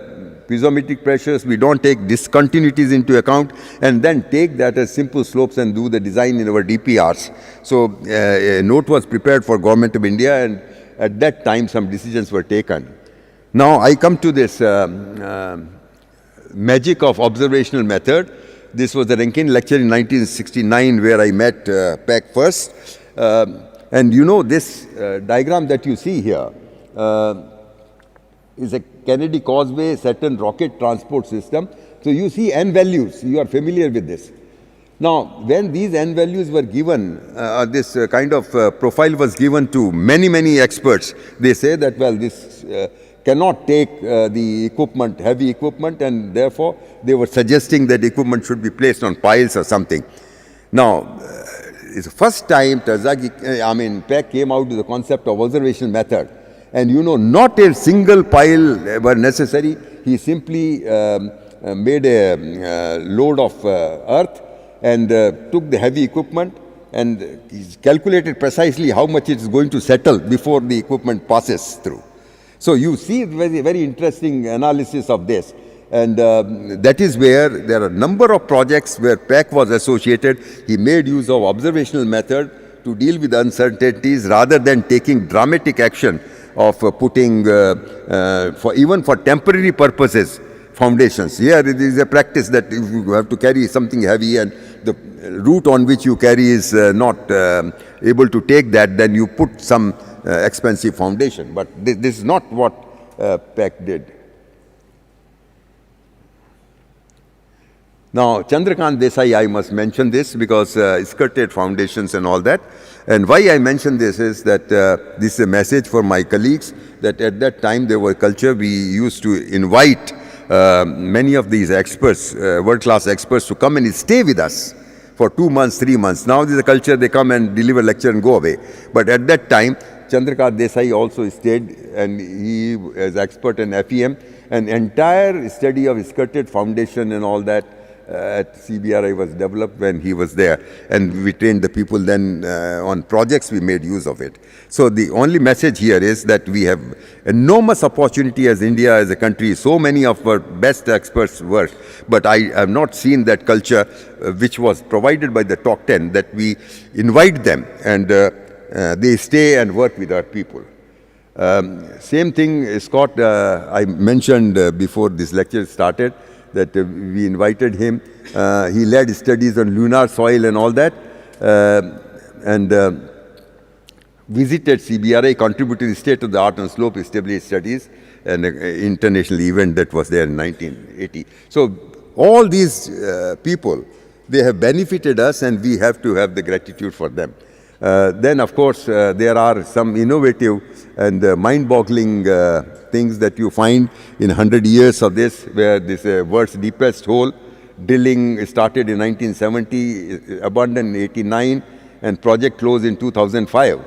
piezometric pressures. We don't take discontinuities into account, and then take that as simple slopes and do the design in our DPRs. So a note was prepared for Government of India, and at that time some decisions were taken. Now I come to this magic of observational method. This was the Rankine lecture in 1969 where I met Peck first. And you know, this diagram that you see here is a Kennedy Causeway Saturn rocket transport system. So you see N values, you are familiar with this. Now, when these N values were given, this kind of profile was given to many experts. They say that, well, this cannot take the equipment, heavy equipment, and therefore they were suggesting that equipment should be placed on piles or something. Now, it's the first time Peck came out with the concept of observational method. And you know, not a single pile were necessary. He simply made a load of earth and took the heavy equipment, and he calculated precisely how much it is going to settle before the equipment passes through. So you see very interesting analysis of this. And that is where there are a number of projects where PEC was associated. He made use of observational method to deal with uncertainties rather than taking dramatic action of putting, even for temporary purposes, foundations. Here it is a practice that if you have to carry something heavy and the route on which you carry is not able to take that, then you put some expensive foundation. But this is not what PEC did. Now, Chandrakant Desai, I must mention this because skirted foundations and all that. And why I mention this is that this is a message for my colleagues that at that time there was culture. We used to invite many of these experts, world-class experts, to come and stay with us for 2 months, 3 months. Now there's a culture, they come and deliver lecture and go away. But at that time, Chandrakant Desai also stayed, and he is expert in FEM. An entire study of skirted foundation and all that at CBRI was developed when he was there, and we trained the people then on projects. We made use of it. So the only message here is that we have enormous opportunity as India, as a country. So many of our best experts work, but I have not seen that culture which was provided by the top 10, that we invite them and they stay and work with our people. Same thing, Scott, I mentioned before this lecture started, that we invited him. He led studies on lunar soil and all that, and visited CBRI, contributed to state-of-the-art on slope stability studies, and an international event that was there in 1980. So all these people, they have benefited us, and we have to have the gratitude for them. Then, of course, there are some innovative and mind-boggling things that you find in 100 years of this, where this world's deepest hole drilling started in 1970, abandoned in 89, and project closed in 2005,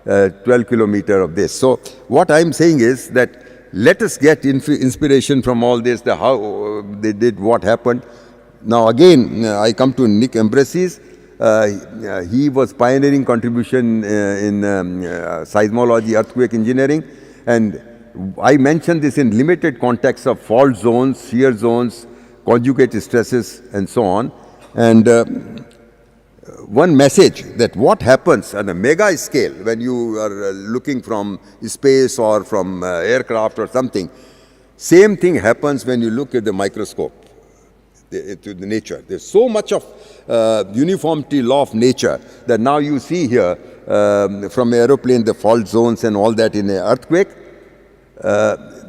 12 kilometers of this. So what I'm saying is that let us get inspiration from all this, how they did, what happened. Now again, I come to Nick Ambrosi's. He was pioneering contribution in seismology, earthquake engineering, and I mentioned this in limited context of fault zones, shear zones, conjugate stresses, and so on. And one message that what happens on a mega scale when you are looking from space or from aircraft or something, same thing happens when you look at the microscope. To the nature. There's so much of uniformity law of nature that now you see here from aeroplane the fault zones and all that in an earthquake.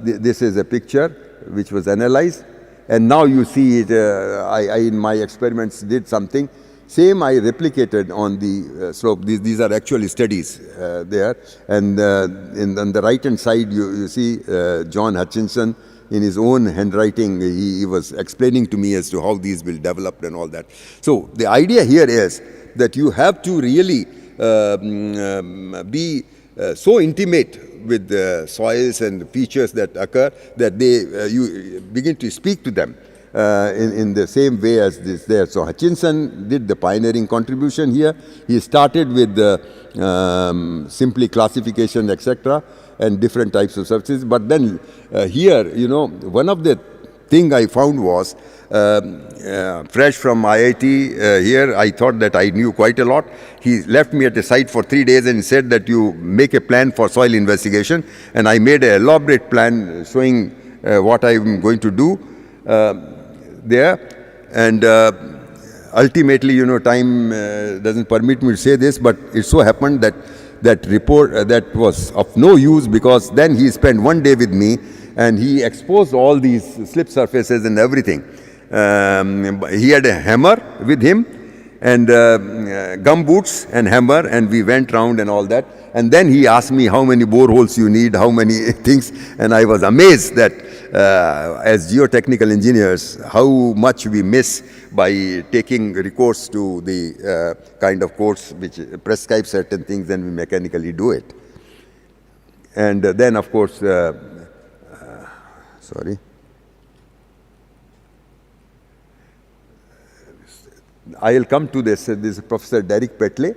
This is a picture which was analyzed, and now you see it. I in my experiments did something. Same I replicated on the slope. These are actually studies there, and on the right hand side you see John Hutchinson. In his own handwriting, he was explaining to me as to how these will develop and all that. So the idea here is that you have to really be so intimate with the soils and the features that occur that you begin to speak to them in the same way as this there. So Hutchinson did the pioneering contribution here. He started with simply classification, etc., and different types of surfaces. But then here, you know, one of the thing I found was, fresh from IIT here, I thought that I knew quite a lot. He left me at the site for 3 days and said that you make a plan for soil investigation. And I made an elaborate plan showing what I'm going to do there. And ultimately, you know, time doesn't permit me to say this, but it so happened that that report that was of no use, because then he spent 1 day with me and he exposed all these slip surfaces and everything. He had a hammer with him and gum boots and hammer, and we went round and all that. And then he asked me how many boreholes you need, how many things, and I was amazed that as geotechnical engineers, how much we miss by taking recourse to the kind of course which prescribes certain things, and we mechanically do it. And then, of course, sorry. I'll come to this. This is Professor Derek Petley,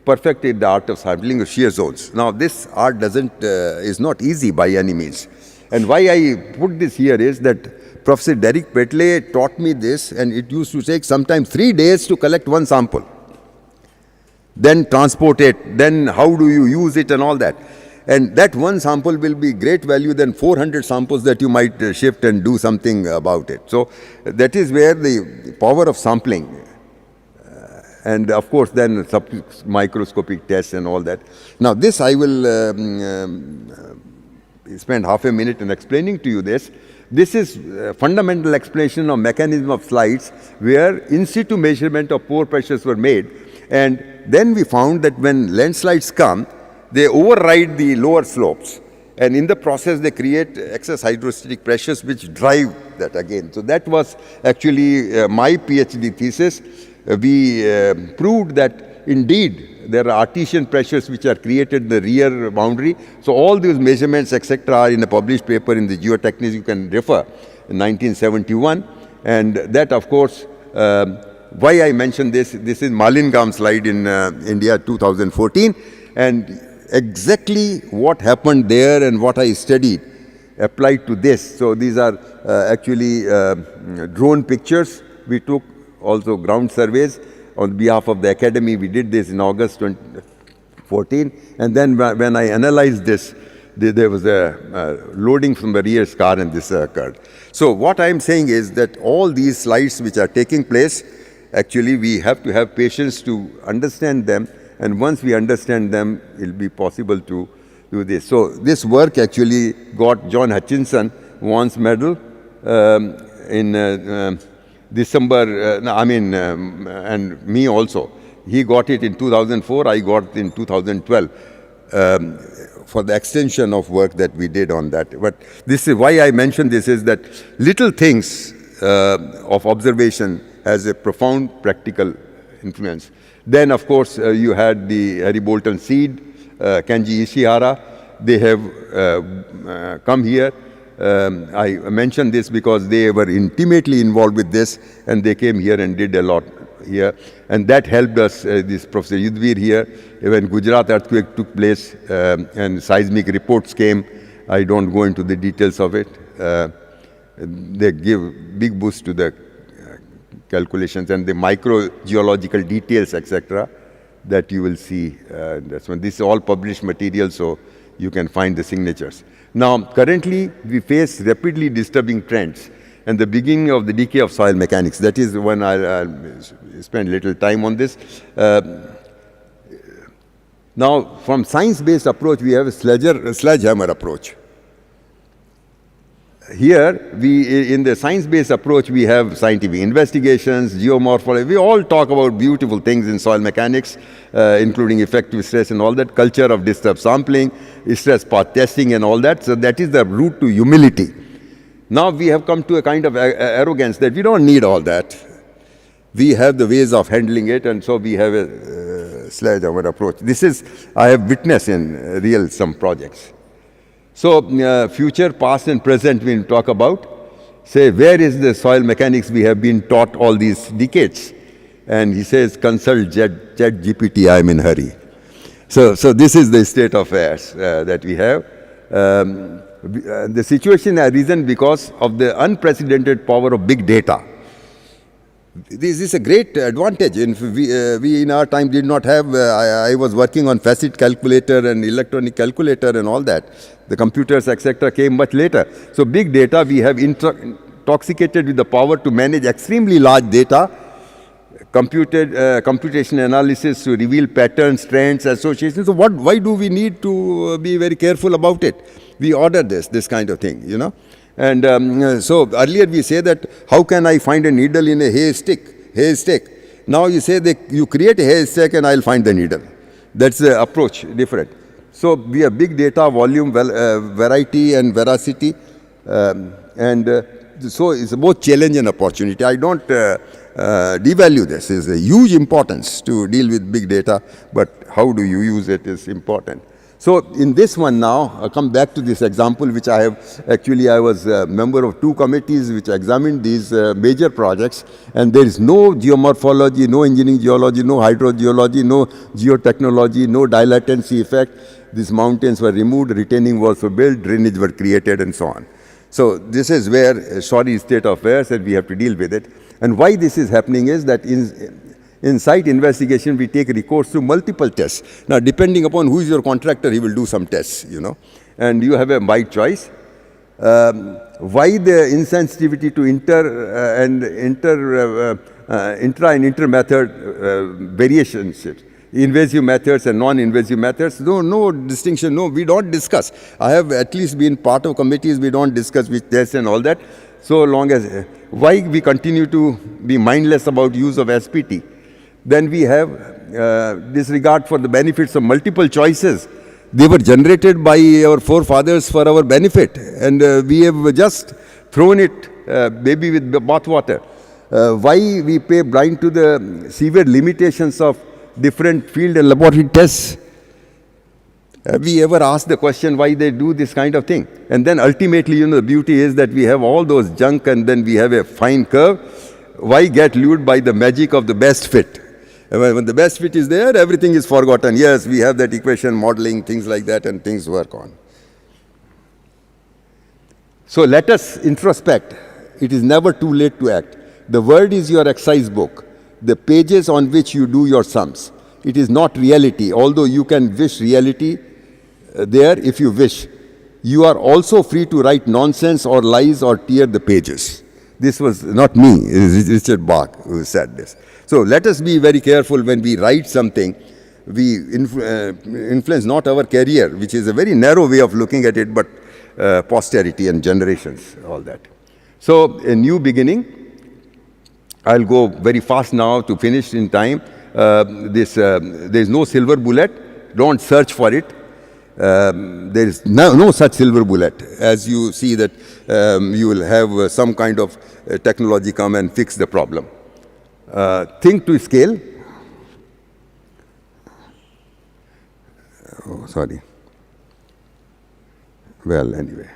perfected the art of sampling of shear zones. Now, this art is not easy by any means. And why I put this here is that Professor Derek Petley taught me this, and it used to take sometimes 3 days to collect one sample. Then transport it, then how do you use it and all that. And that one sample will be great value than 400 samples that you might shift and do something about it. So that is where the power of sampling, and of course then microscopic tests and all that. Now this I will spend half a minute in explaining to you this. This is a fundamental explanation of mechanism of slides where in situ measurement of pore pressures were made, and then we found that when landslides come, they override the lower slopes, and in the process they create excess hydrostatic pressures which drive that again. So that was actually my PhD thesis. We proved that indeed there are artesian pressures which are created in the rear boundary. So all these measurements etc. are in a published paper in the Geotechnical, you can refer, in 1971. And that of course, why I mentioned this is Malingam slide in India 2014, and exactly what happened there and what I studied applied to this. So these are actually drone pictures. We took also ground surveys on behalf of the academy. We did this in August 2014, and then when I analyzed this, there was a loading from the rear car and this occurred. So what I am saying is that all these slides which are taking place, actually we have to have patience to understand them, and once we understand them, it will be possible to do this. So this work actually got John Hutchinson Vance Medal in December, and me also. He got it in 2004, I got it in 2012 for the extension of work that we did on that. But this is why I mentioned this, is that little things of observation has a profound practical influence. Then of course you had the Harry Bolton seed, Kenji Ishihara. They have come here. I mentioned this because they were intimately involved with this, and they came here and did a lot here, and that helped us. This Professor 𝗚𝗏 here, when Gujarat earthquake took place and seismic reports came, I don't go into the details of it. They give big boost to the calculations and the microgeological details, etc., that you will see. That's when this is all published material, so you can find the signatures. Now, currently, we face rapidly disturbing trends and the beginning of the decay of soil mechanics. That is when I'll spend little time on this. Now, from science-based approach, we have a sledgehammer approach. Here, in the science-based approach, we have scientific investigations, geomorphology. We all talk about beautiful things in soil mechanics, including effective stress and all that, culture of disturbed sampling, stress path testing and all that. So that is the route to humility. Now we have come to a kind of arrogance that we don't need all that. We have the ways of handling it, and so we have a sledgehammer approach. This is, I have witnessed in real some projects. So future, past and present we talk about. Say, where is the soil mechanics we have been taught all these decades? And he says, consult ChatGPT, I'm in a hurry. So this is the state of affairs that we have. The situation has arisen because of the unprecedented power of big data. This is a great advantage. We in our time did not have, I was working on facet calculator and electronic calculator and all that. The computers, etc., came much later. So big data, we have intoxicated with the power to manage extremely large data, computation analysis to reveal patterns, trends, associations. So why do we need to be very careful about it? We order this kind of thing, you know. And so earlier we say that, how can I find a needle in a haystack? Now you say that you create a haystack and I'll find the needle. That's the approach, different. So we have big data, volume, variety and veracity. So it's both challenge and opportunity. I don't devalue this. It's a huge importance to deal with big data, but how do you use it is important. So in this one now, I'll come back to this example which I have, actually I was a member of 2 committees which examined these major projects, and there is no geomorphology, no engineering geology, no hydrogeology, no geotechnology, no dilatancy effect. These mountains were removed, retaining walls were built, drainage were created and so on. So this is where sorry state of affairs and we have to deal with it. And why this is happening is that in site investigation, we take recourse to multiple tests. Now, depending upon who is your contractor, he will do some tests, you know, and you have a wide choice. Why the insensitivity to intra and inter method variations, invasive methods and non-invasive methods? No distinction. No, we don't discuss. I have at least been part of committees. We don't discuss which tests and all that. So long as why we continue to be mindless about use of SPT? Then we have disregard for the benefits of multiple choices. They were generated by our forefathers for our benefit, and we have just thrown it baby with the bathwater. Why we pay blind to the severe limitations of different field and laboratory tests? Have we ever asked the question why they do this kind of thing? And then ultimately, you know, the beauty is that we have all those junk and then we have a fine curve. Why get lured by the magic of the best fit? When the best fit is there, everything is forgotten. Yes, we have that equation, modeling, things like that, and things work on. So let us introspect. It is never too late to act. The world is your exercise book, the pages on which you do your sums. It is not reality, although you can wish reality there if you wish. You are also free to write nonsense or lies or tear the pages. This was not me, it is Richard Bach who said this. So let us be very careful when we write something. We influence not our career, which is a very narrow way of looking at it, but posterity and generations, all that. So a new beginning. I'll go very fast now to finish in time. There is no silver bullet. Don't search for it. There is no such silver bullet. As you see that you will have some kind of technology come and fix the problem. Think to scale. Oh, sorry. Well, anyway.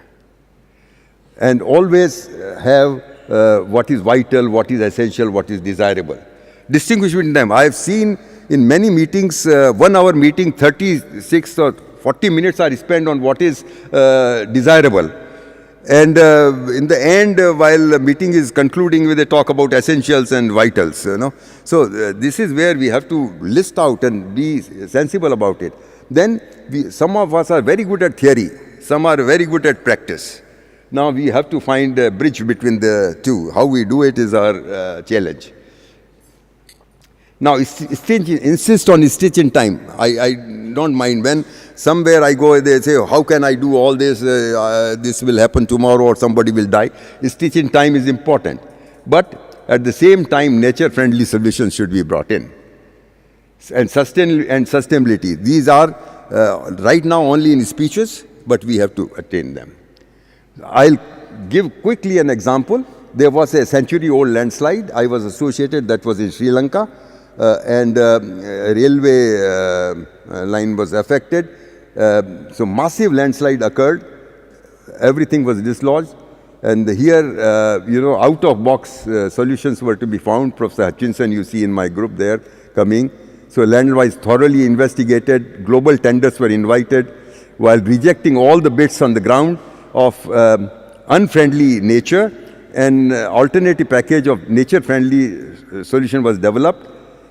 And always have what is vital, what is essential, what is desirable. Distinguish between them. I have seen in many meetings, 1 hour meeting, 36 or 40 minutes are spent on what is desirable. And in the end, while the meeting is concluding with a talk about essentials and vitals, you know. So this is where we have to list out and be sensible about it. Then some of us are very good at theory, some are very good at practice. Now we have to find a bridge between the two. How we do it is our challenge. Now insist on stitch in time. I don't mind when somewhere I go, they say, how can I do all this? This will happen tomorrow or somebody will die. Stitch in time is important. But at the same time, nature-friendly solutions should be brought in. And sustainability. These are right now only in speeches, but we have to attain them. I'll give quickly an example. There was a century-old landslide. I was associated, that was in Sri Lanka, and a railway line was affected. So massive landslide occurred. Everything was dislodged. And here, you know, out-of-box solutions were to be found. Professor Hutchinson, you see in my group there, coming. So land was thoroughly investigated. Global tenders were invited, while rejecting all the bids on the ground of unfriendly nature. An alternative package of nature-friendly solution was developed.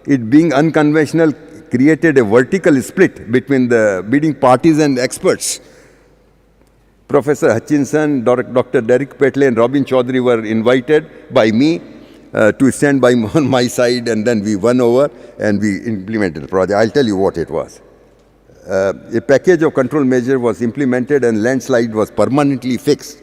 It being unconventional created a vertical split between the bidding parties and experts. Professor Hutchinson, Dr. Derek Petley and Robin Chaudhary were invited by me to stand by on my side, and then we won over and we implemented the project. I'll tell you what it was. A package of control measure was implemented and landslide was permanently fixed.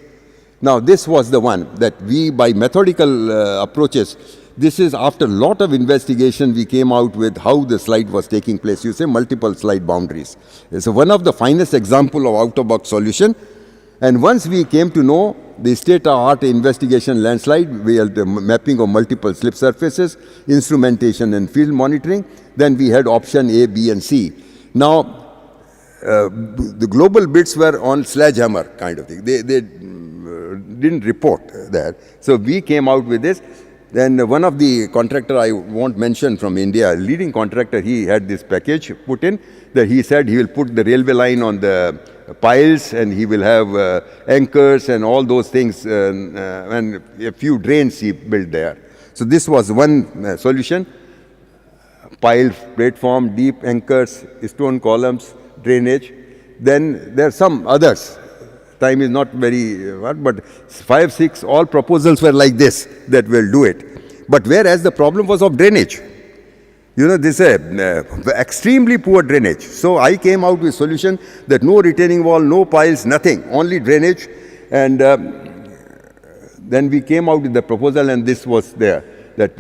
Now this was the one that we, by methodical approaches, this is after a lot of investigation we came out with how the slide was taking place. You say multiple slide boundaries. It's one of the finest example of out-of-box solution. And once we came to know the state-of-the-art investigation landslide, we had the mapping of multiple slip surfaces, instrumentation and field monitoring, then we had option A, B and C. Now, the global bids were on sledgehammer kind of thing. They didn't report that. So we came out with this. Then one of the contractor I won't mention from India, leading contractor, he had this package put in that he said he will put the railway line on the piles, and he will have anchors and all those things, and a few drains he built there. So this was one solution: piled platform, deep anchors, stone columns, drainage. Then there are some others. Time is not very, but 5, 6, all proposals were like this, that we'll do it. But whereas the problem was of drainage. You know, this is extremely poor drainage. So I came out with a solution that no retaining wall, no piles, nothing, only drainage. And then we came out with the proposal, and this was there, that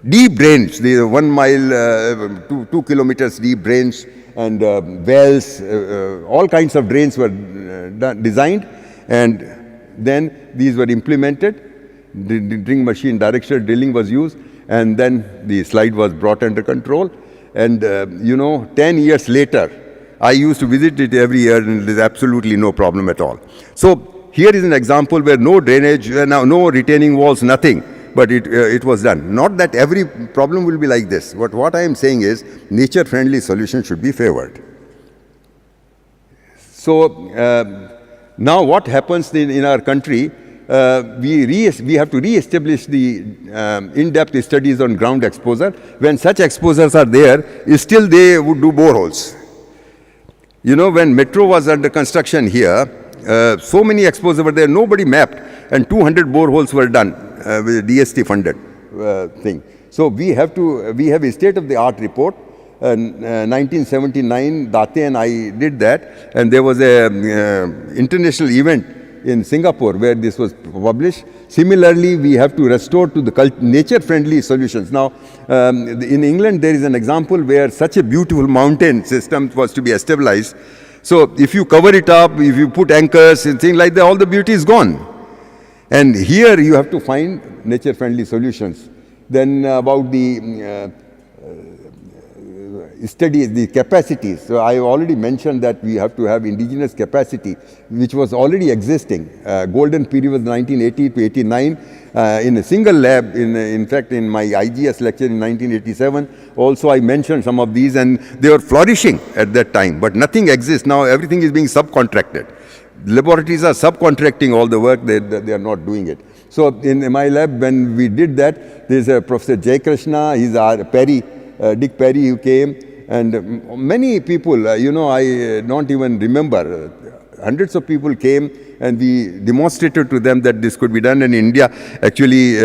deep drains, the 1 mile, 2 kilometers deep drains, and wells, all kinds of drains were designed, and then these were implemented. The drilling machine, directional drilling was used, and then the slide was brought under control. And you know, 10 years later, I used to visit it every year, and there's absolutely no problem at all. So here is an example where no drainage, now no retaining walls, nothing, but it was done. Not that every problem will be like this. But what I am saying is, nature-friendly solution should be favored. So now what happens in our country, we have to re-establish the in-depth studies on ground exposure. When such exposures are there, still they would do boreholes. You know, when metro was under construction here, so many exposures were there, nobody mapped, and 200 boreholes were done with DST funded thing. So we have a state-of-the-art report. 1979, Date and I did that, and there was a international event in Singapore where this was published. Similarly, we have to restore to the nature-friendly solutions. Now, in England, there is an example where such a beautiful mountain system was to be established. So if you cover it up, if you put anchors and things like that, all the beauty is gone. And here you have to find nature-friendly solutions. Then about the study the capacities. So I already mentioned that we have to have indigenous capacity, which was already existing. Golden period was 1980 to 89 in a single lab. In fact, in my IGS lecture in 1987, also I mentioned some of these, and they were flourishing at that time. But nothing exists now. Everything is being subcontracted. Laboratories are subcontracting all the work. They are not doing it. So in my lab, when we did that, there's a Professor Jaykrishna. He's our Dick Perry, who came. And many people, you know, I don't even remember. Hundreds of people came, and we demonstrated to them that this could be done. And in India, actually,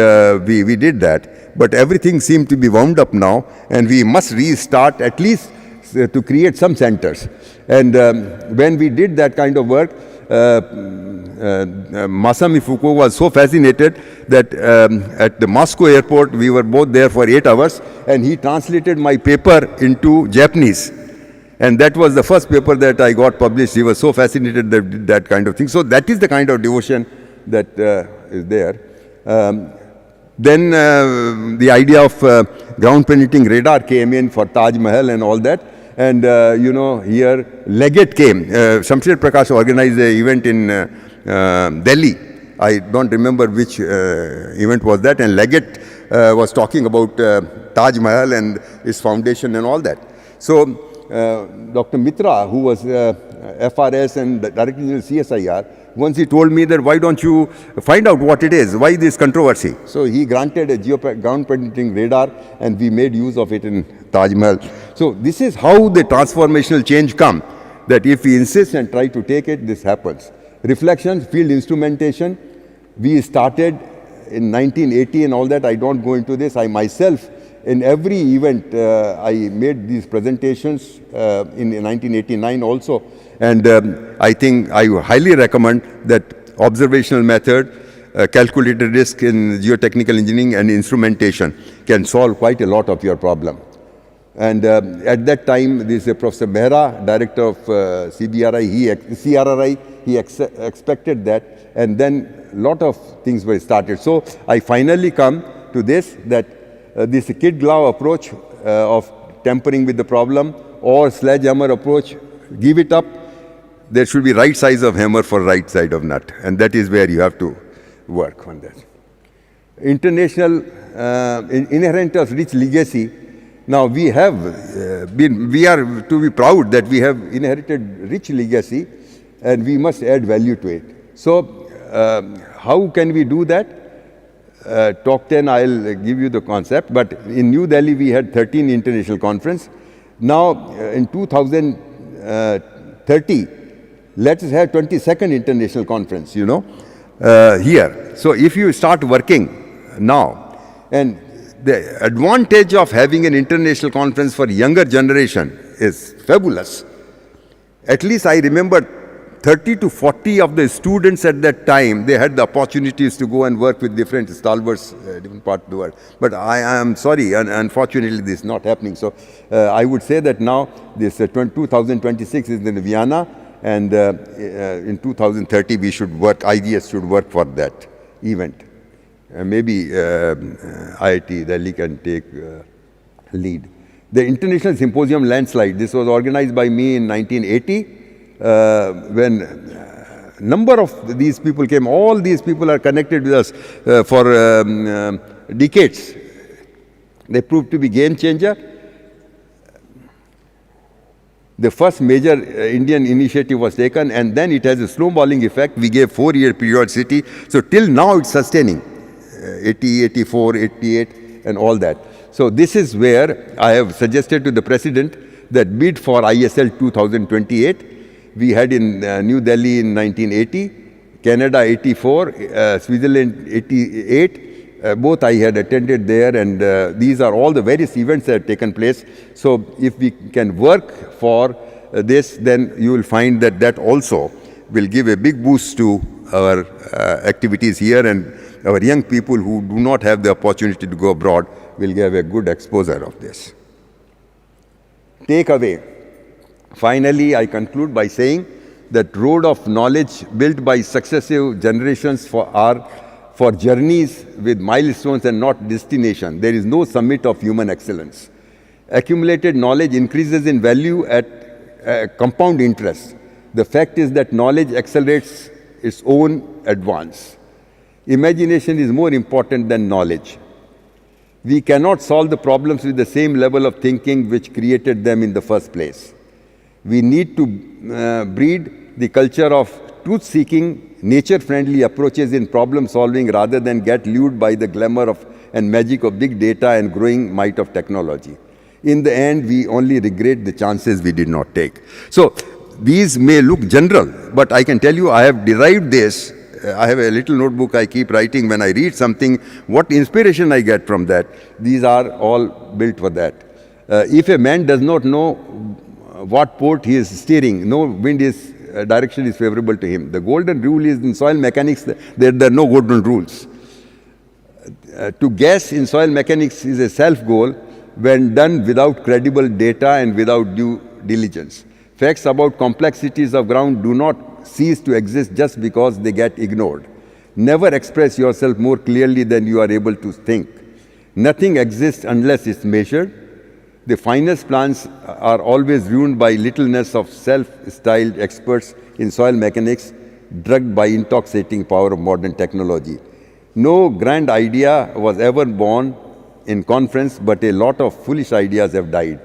we did that. But everything seemed to be wound up now, and we must restart at least to create some centers. And when we did that kind of work, Masami Foucault was so fascinated that at the Moscow airport, we were both there for 8 hours, and he translated my paper into Japanese. And that was the first paper that I got published. He was so fascinated that kind of thing. So that is the kind of devotion that is there. Then the idea of ground penetrating radar came in for Taj Mahal and all that. And, you know, here Leggett came. 𝗚𝗏 Prakash organized an event in Delhi. I don't remember which event was that. And Leggett was talking about Taj Mahal and its foundation and all that. So Dr. Mitra, who was FRS and Director General CSIR, once he told me that, why don't you find out what it is? Why this controversy? So he granted a ground penetrating radar, and we made use of it in Taj Mahal. So this is how the transformational change come, that if we insist and try to take it, this happens. Reflection, field instrumentation, we started in 1980 and all that. I don't go into this. I myself, in every event, I made these presentations in 1989 also. And I think I highly recommend that observational method, calculated risk in geotechnical engineering and instrumentation can solve quite a lot of your problem. And at that time, this Professor Mehra, director of CRRI, he expected that, and then a lot of things were started. So I finally come to this, that this kid-glove approach of tampering with the problem or sledgehammer approach, give it up. There should be right size of hammer for right side of nut, and that is where you have to work on that. International inherent of rich legacy. Now we have we are to be proud that we have inherited rich legacy, and we must add value to it. So how can we do that? Talk 10, I'll give you the concept, but in New Delhi we had 13 international conference. Now in 2030, let us have 22nd international conference, here. So if you start working now, and the advantage of having an international conference for younger generation is fabulous. At least I remember 30 to 40 of the students at that time, they had the opportunities to go and work with different stalwarts, different parts of the world. But I am sorry, unfortunately this is not happening. So I would say that now this 2026 is in Vienna, and in 2030 we should work, IGS should work for that event. Maybe IIT Delhi can take lead. The International Symposium Landslide, this was organized by me in 1980. When a number of these people came, all these people are connected with us for decades. They proved to be game changer. The first major Indian initiative was taken, and then it has a snowballing effect. We gave 4-year periodicity. So till now it's sustaining, 80, 84, 88, and all that. So this is where I have suggested to the President that bid for ISL 2028. We had in New Delhi in 1980, Canada 84, Switzerland 88. Both I had attended there, and these are all the various events that have taken place. So if we can work for this, then you will find that that also will give a big boost to our activities here, and our young people who do not have the opportunity to go abroad will give a good exposure of this. Takeaway. Finally, I conclude by saying that road of knowledge built by successive generations for journeys with milestones and not destination. There is no summit of human excellence. Accumulated knowledge increases in value at compound interest. The fact is that knowledge accelerates its own advance. Imagination is more important than knowledge. We cannot solve the problems with the same level of thinking which created them in the first place. We need to breed the culture of truth-seeking, nature-friendly approaches in problem-solving rather than get lured by the glamour of and magic of big data and growing might of technology. In the end, we only regret the chances we did not take. So these may look general, but I can tell you I have derived this. I have a little notebook I keep writing when I read something, what inspiration I get from that. These are all built for that. If a man does not know what port he is steering, no wind is direction is favorable to him. The golden rule is in soil mechanics, there are no golden rules. To guess in soil mechanics is a self-goal when done without credible data and without due diligence. Facts about complexities of ground do not cease to exist just because they get ignored. Never express yourself more clearly than you are able to think. Nothing exists unless it's measured. The finest plans are always ruined by littleness of self-styled experts in soil mechanics, drugged by intoxicating power of modern technology. No grand idea was ever born in conference, but a lot of foolish ideas have died.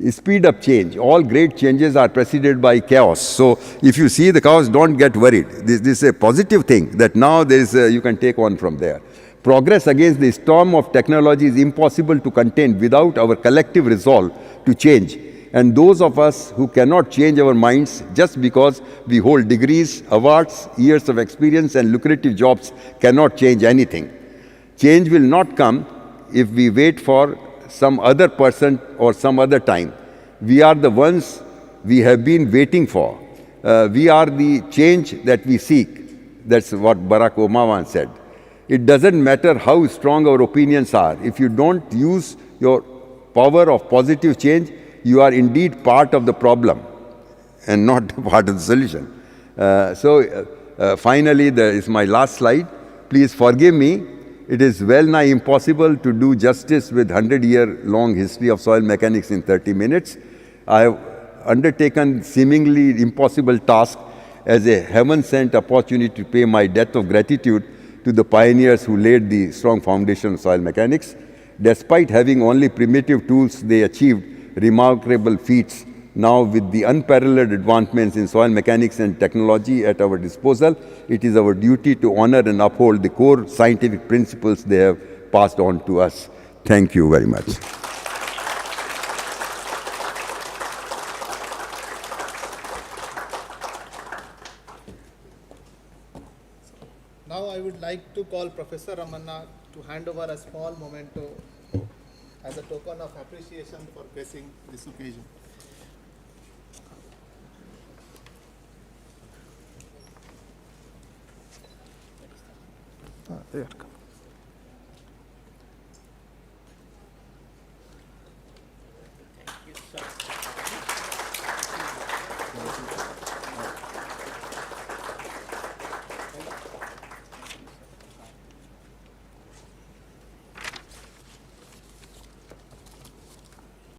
Speed up change. All great changes are preceded by chaos. So if you see the chaos, don't get worried. This is a positive thing that now there is you can take on from there. Progress against the storm of technology is impossible to contain without our collective resolve to change. And those of us who cannot change our minds just because we hold degrees, awards, years of experience and lucrative jobs cannot change anything. Change will not come if we wait for some other person or some other time. We are the ones we have been waiting for. We are the change that we seek. That's what Barack Obama once said. It doesn't matter how strong our opinions are. If you don't use your power of positive change, you are indeed part of the problem and not part of the solution. Finally, there is my last slide. Please forgive me. It is well nigh impossible to do justice with 100-year-long history of soil mechanics in 30 minutes. I have undertaken seemingly impossible task as a heaven-sent opportunity to pay my debt of gratitude to the pioneers who laid the strong foundation of soil mechanics. Despite having only primitive tools, they achieved remarkable feats Now, with the unparalleled advancements in soil mechanics and technology at our disposal, it is our duty to honor and uphold the core scientific principles they have passed on to us. Thank you very much. Now I would like to call Professor Ramanna to hand over a small memento as a token of appreciation for gracing this occasion. There.